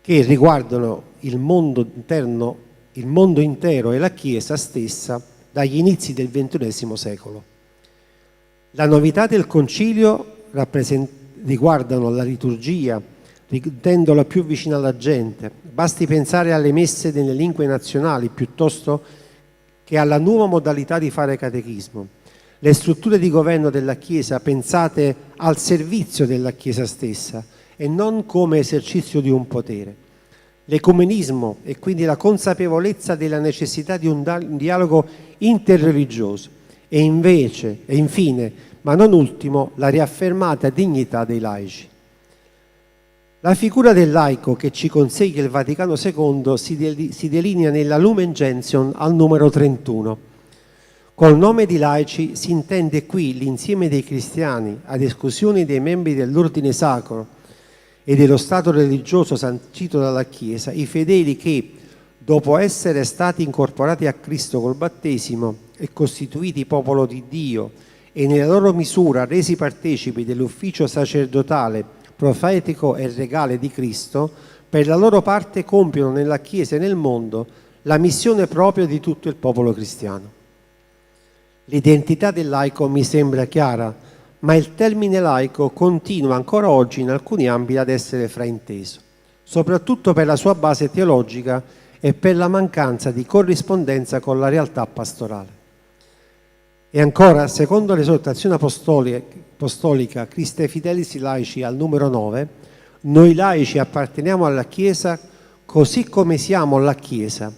che riguardano il mondo intero e la Chiesa stessa dagli inizi del XXI secolo. La novità del Concilio riguardano la liturgia, rendendola più vicina alla gente. Basti pensare alle messe nelle lingue nazionali piuttosto che alla nuova modalità di fare catechismo. Le strutture di governo della Chiesa pensate al servizio della Chiesa stessa e non come esercizio di un potere. L'ecumenismo e quindi la consapevolezza della necessità di un dialogo interreligioso e infine, ma non ultimo, la riaffermata dignità dei laici. La figura del laico che ci consegna il Vaticano II si delinea nella Lumen Gentium al numero 31. Col nome di laici si intende qui l'insieme dei cristiani, ad esclusione dei membri dell'ordine sacro e dello stato religioso sancito dalla Chiesa, i fedeli che, dopo essere stati incorporati a Cristo col battesimo e costituiti popolo di Dio e nella loro misura resi partecipi dell'ufficio sacerdotale, profetico e regale di Cristo, per la loro parte compiono nella Chiesa e nel mondo la missione propria di tutto il popolo cristiano. L'identità del laico mi sembra chiara, ma il termine laico continua ancora oggi in alcuni ambiti ad essere frainteso, soprattutto per la sua base teologica e per la mancanza di corrispondenza con la realtà pastorale. E ancora, secondo l'esortazione apostolica Christe Fidelis Laici al numero 9, noi laici apparteniamo alla Chiesa così come siamo la Chiesa,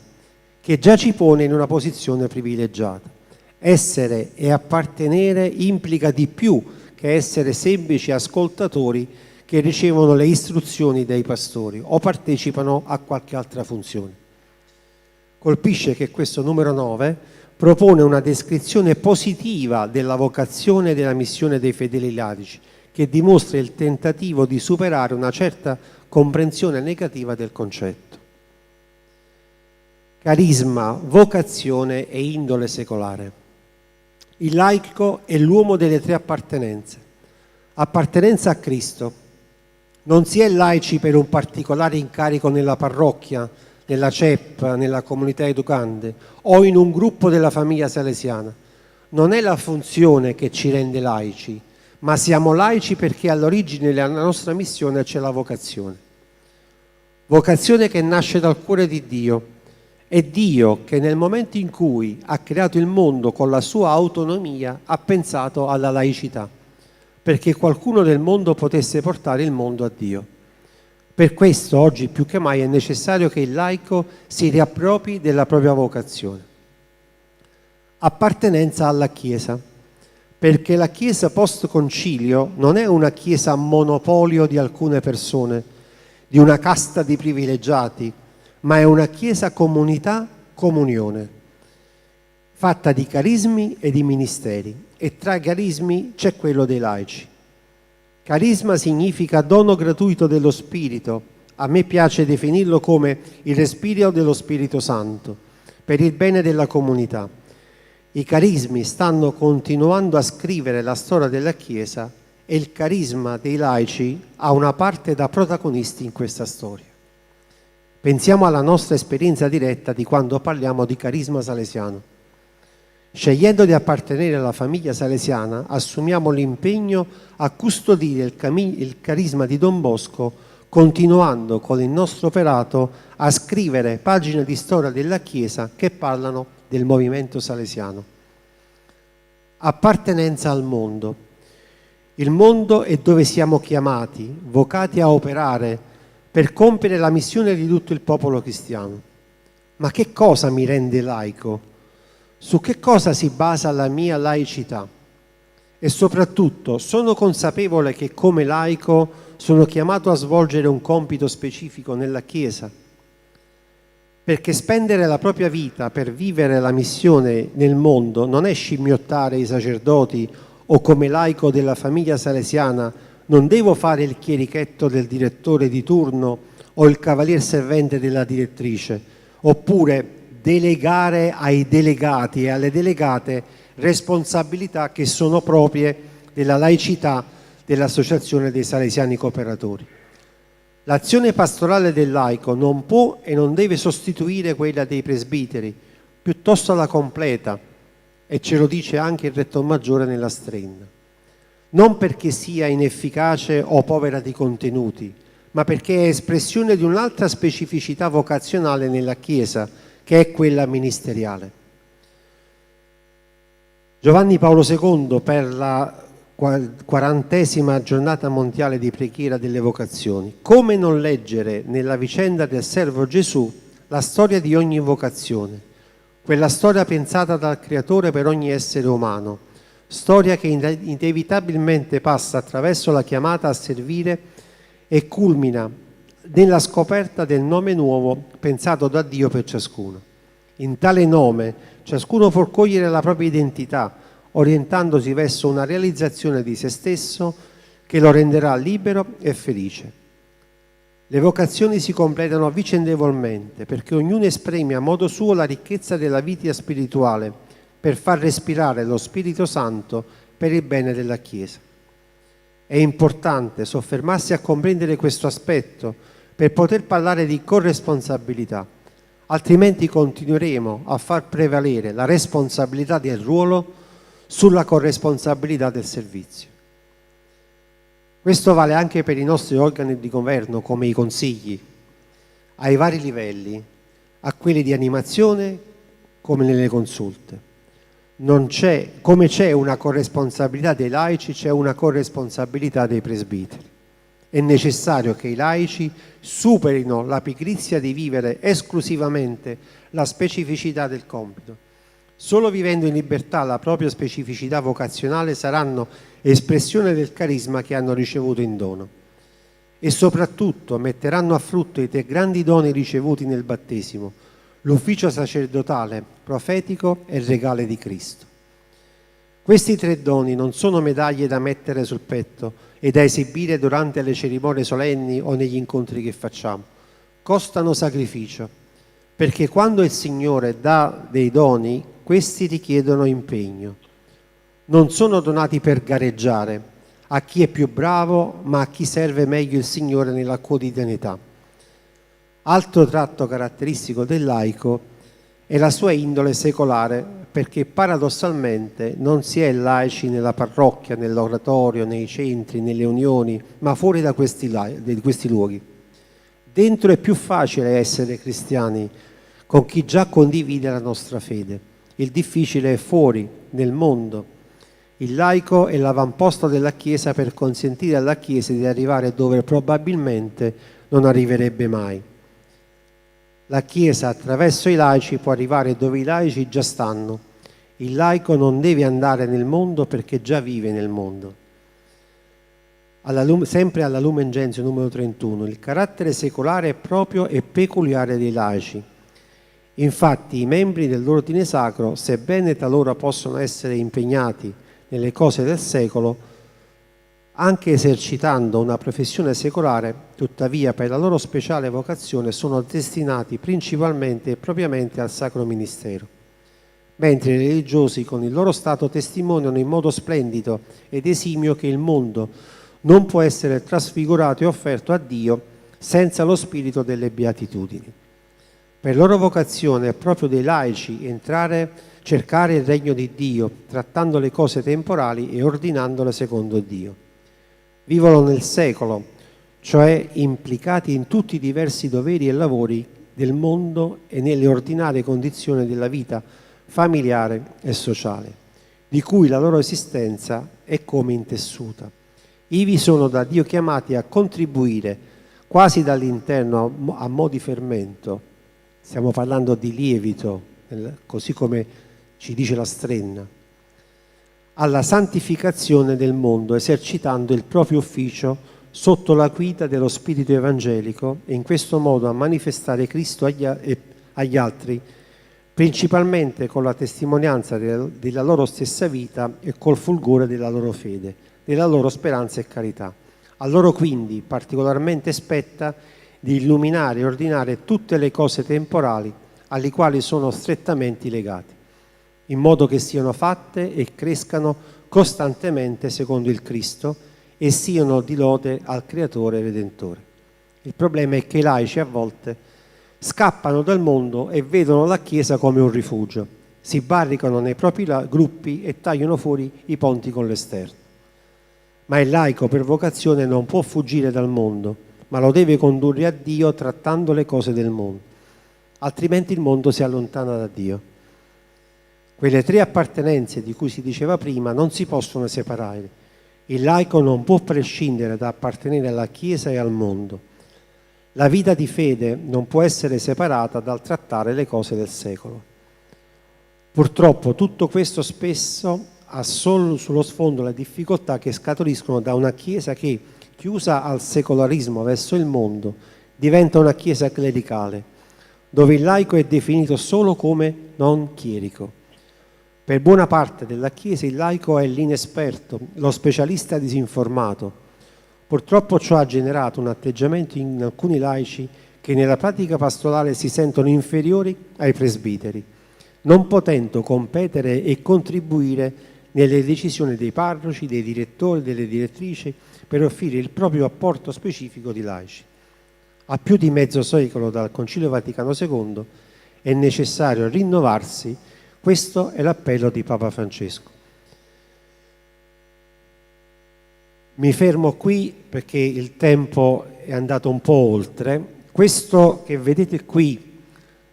che già ci pone in una posizione privilegiata. Essere e appartenere implica di più che essere semplici ascoltatori che ricevono le istruzioni dai pastori o partecipano a qualche altra funzione. Colpisce che questo numero 9 propone una descrizione positiva della vocazione e della missione dei fedeli laici, che dimostra il tentativo di superare una certa comprensione negativa del concetto. Carisma, vocazione e indole secolare. Il laico è l'uomo delle tre appartenenze. Appartenenza a Cristo. Non si è laici per un particolare incarico nella parrocchia, nella CEP, nella comunità educande o in un gruppo della famiglia salesiana. Non è la funzione che ci rende laici, ma siamo laici perché all'origine della nostra missione c'è la vocazione. Vocazione che nasce dal cuore di Dio. È Dio che nel momento in cui ha creato il mondo con la sua autonomia ha pensato alla laicità, perché qualcuno del mondo potesse portare il mondo a Dio. Per questo oggi più che mai è necessario che il laico si riappropri della propria vocazione. Appartenenza alla Chiesa, perché la Chiesa post-concilio non è una Chiesa a monopolio di alcune persone, di una casta di privilegiati, ma è una Chiesa comunità, comunione, fatta di carismi e di ministeri, e tra i carismi c'è quello dei laici. Carisma significa dono gratuito dello Spirito. A me piace definirlo come il respiro dello Spirito Santo, per il bene della comunità. I carismi stanno continuando a scrivere la storia della Chiesa e il carisma dei laici ha una parte da protagonisti in questa storia. Pensiamo alla nostra esperienza diretta di quando parliamo di carisma salesiano. Scegliendo di appartenere alla famiglia salesiana, assumiamo l'impegno a custodire il carisma di Don Bosco, continuando con il nostro operato a scrivere pagine di storia della Chiesa che parlano del movimento salesiano. Appartenenza al mondo. Il mondo è dove siamo chiamati, vocati a operare per compiere la missione di tutto il popolo cristiano. Ma che cosa mi rende laico? Su che cosa si basa la mia laicità? E soprattutto, sono consapevole che come laico sono chiamato a svolgere un compito specifico nella Chiesa? Perché spendere la propria vita per vivere la missione nel mondo non è scimmiottare i sacerdoti o come laico della famiglia salesiana non devo fare il chierichetto del direttore di turno o il cavalier servente della direttrice, oppure delegare ai delegati e alle delegate responsabilità che sono proprie della laicità dell'Associazione dei Salesiani Cooperatori. L'azione pastorale del laico non può e non deve sostituire quella dei presbiteri, piuttosto la completa, e ce lo dice anche il rettor maggiore nella strenna. Non perché sia inefficace o povera di contenuti, ma perché è espressione di un'altra specificità vocazionale nella Chiesa, che è quella ministeriale. Giovanni Paolo II, per la 40ª giornata mondiale di preghiera delle vocazioni. Come non leggere nella vicenda del servo Gesù la storia di ogni vocazione, quella storia pensata dal Creatore per ogni essere umano, storia che inevitabilmente passa attraverso la chiamata a servire e culmina nella scoperta del nome nuovo pensato da Dio per ciascuno. In tale nome ciascuno può cogliere la propria identità, orientandosi verso una realizzazione di se stesso che lo renderà libero e felice. Le vocazioni si completano vicendevolmente, perché ognuno esprime a modo suo la ricchezza della vita spirituale per far respirare lo Spirito Santo per il bene della Chiesa. È importante soffermarsi a comprendere questo aspetto per poter parlare di corresponsabilità, altrimenti continueremo a far prevalere la responsabilità del ruolo sulla corresponsabilità del servizio. Questo vale anche per i nostri organi di governo, come i consigli, ai vari livelli, a quelli di animazione come nelle consulte. Come c'è una corresponsabilità dei laici, c'è una corresponsabilità dei presbiteri. È necessario che i laici superino la pigrizia di vivere esclusivamente la specificità del compito. Solo vivendo in libertà la propria specificità vocazionale saranno espressione del carisma che hanno ricevuto in dono e soprattutto metteranno a frutto i 3 grandi doni ricevuti nel battesimo: l'ufficio sacerdotale, profetico e regale di Cristo. Questi 3 doni non sono medaglie da mettere sul petto e da esibire durante le cerimonie solenni o negli incontri che facciamo. Costano sacrificio, perché quando il Signore dà dei doni, questi richiedono impegno. Non sono donati per gareggiare a chi è più bravo, ma a chi serve meglio il Signore nella quotidianità. Altro tratto caratteristico del laico è la sua indole secolare, perché paradossalmente non si è laici nella parrocchia, nell'oratorio, nei centri, nelle unioni, ma fuori da questi luoghi. Dentro è più facile essere cristiani con chi già condivide la nostra fede. Il difficile è fuori, nel mondo. Il laico è l'avamposto della Chiesa per consentire alla Chiesa di arrivare dove probabilmente non arriverebbe mai. La Chiesa attraverso i laici può arrivare dove i laici già stanno. Il laico non deve andare nel mondo perché già vive nel mondo. Sempre alla Lumen Gentium numero 31, il carattere secolare è proprio e peculiare dei laici. Infatti i membri dell'ordine sacro, sebbene talora possono essere impegnati nelle cose del secolo, anche esercitando una professione secolare, tuttavia per la loro speciale vocazione sono destinati principalmente e propriamente al sacro ministero, mentre i religiosi con il loro stato testimoniano in modo splendido ed esimio che il mondo non può essere trasfigurato e offerto a Dio senza lo spirito delle beatitudini. Per loro vocazione è proprio dei laici cercare il regno di Dio, trattando le cose temporali e ordinandole secondo Dio. Vivono nel secolo, cioè implicati in tutti i diversi doveri e lavori del mondo e nelle ordinarie condizioni della vita familiare e sociale, di cui la loro esistenza è come intessuta. Ivi sono da Dio chiamati a contribuire quasi dall'interno a mo' di fermento. Stiamo parlando di lievito, così come ci dice la strenna, alla santificazione del mondo, esercitando il proprio ufficio sotto la guida dello Spirito Evangelico e in questo modo a manifestare Cristo agli altri, principalmente con la testimonianza della loro stessa vita e col fulgore della loro fede, della loro speranza e carità. A loro quindi particolarmente spetta di illuminare e ordinare tutte le cose temporali alle quali sono strettamente legati, in modo che siano fatte e crescano costantemente secondo il Cristo e siano di lode al Creatore Redentore. Il problema è che i laici a volte scappano dal mondo e vedono la Chiesa come un rifugio, si barricano nei propri gruppi e tagliano fuori i ponti con l'esterno. Ma il laico per vocazione non può fuggire dal mondo, ma lo deve condurre a Dio trattando le cose del mondo, altrimenti il mondo si allontana da Dio. Quelle 3 appartenenze di cui si diceva prima non si possono separare. Il laico non può prescindere da appartenere alla Chiesa e al mondo. La vita di fede non può essere separata dal trattare le cose del secolo. Purtroppo tutto questo spesso ha solo sullo sfondo le difficoltà che scaturiscono da una Chiesa che, chiusa al secolarismo verso il mondo, diventa una Chiesa clericale, dove il laico è definito solo come non chierico. Per buona parte della Chiesa il laico è l'inesperto, lo specialista disinformato. Purtroppo ciò ha generato un atteggiamento in alcuni laici che nella pratica pastorale si sentono inferiori ai presbiteri, non potendo competere e contribuire nelle decisioni dei parroci, dei direttori, delle direttrici per offrire il proprio apporto specifico di laici. A più di mezzo secolo dal Concilio Vaticano II è necessario rinnovarsi, questo è l'appello di Papa Francesco. Mi fermo qui perché il tempo è andato un po' oltre. Questo che vedete qui,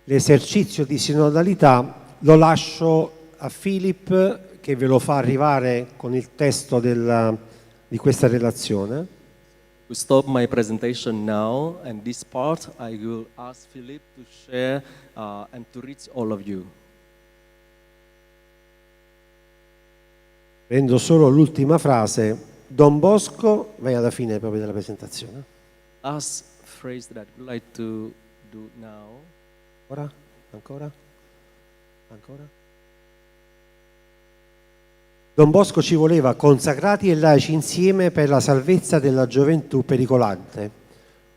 l'esercizio di sinodalità, lo lascio a Philip che ve lo fa arrivare con il testo di questa relazione. To stop my presentation now, and this part I will ask Philip to share and to reach all of you. Prendo solo l'ultima frase. Don Bosco, vai alla fine proprio della presentazione. Last phrase that I would like to do now. Ora? Ancora? Ancora? Don Bosco ci voleva consacrati e laici insieme per la salvezza della gioventù pericolante.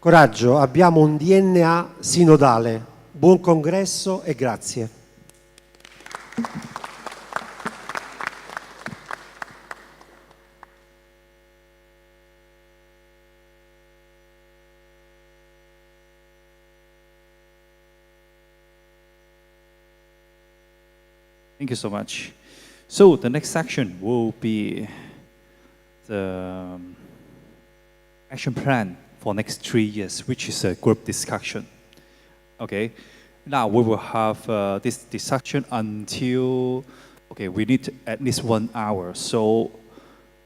Coraggio, abbiamo un DNA sinodale. Buon congresso e grazie. Thank you so much. So the next section will be the action plan for next 3 years, which is a group discussion. Okay, now we will have this discussion until, okay, we need at least 1 hour, so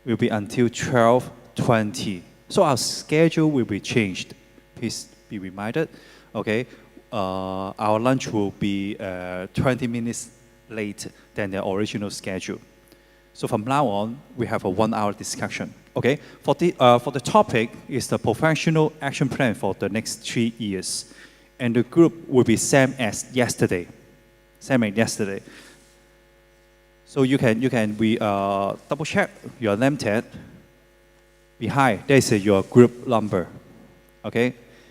will be until 12:20. So our schedule will be changed. Please be reminded. Okay, our lunch will be 20 minutes late than the original schedule. So from now on, we have a 1 hour discussion. Okay, for the topic is the professional action plan for the next 3 years. And the group will be same as yesterday. Same as yesterday. So you can double check your name tag. Behind, there is your group number. Okay,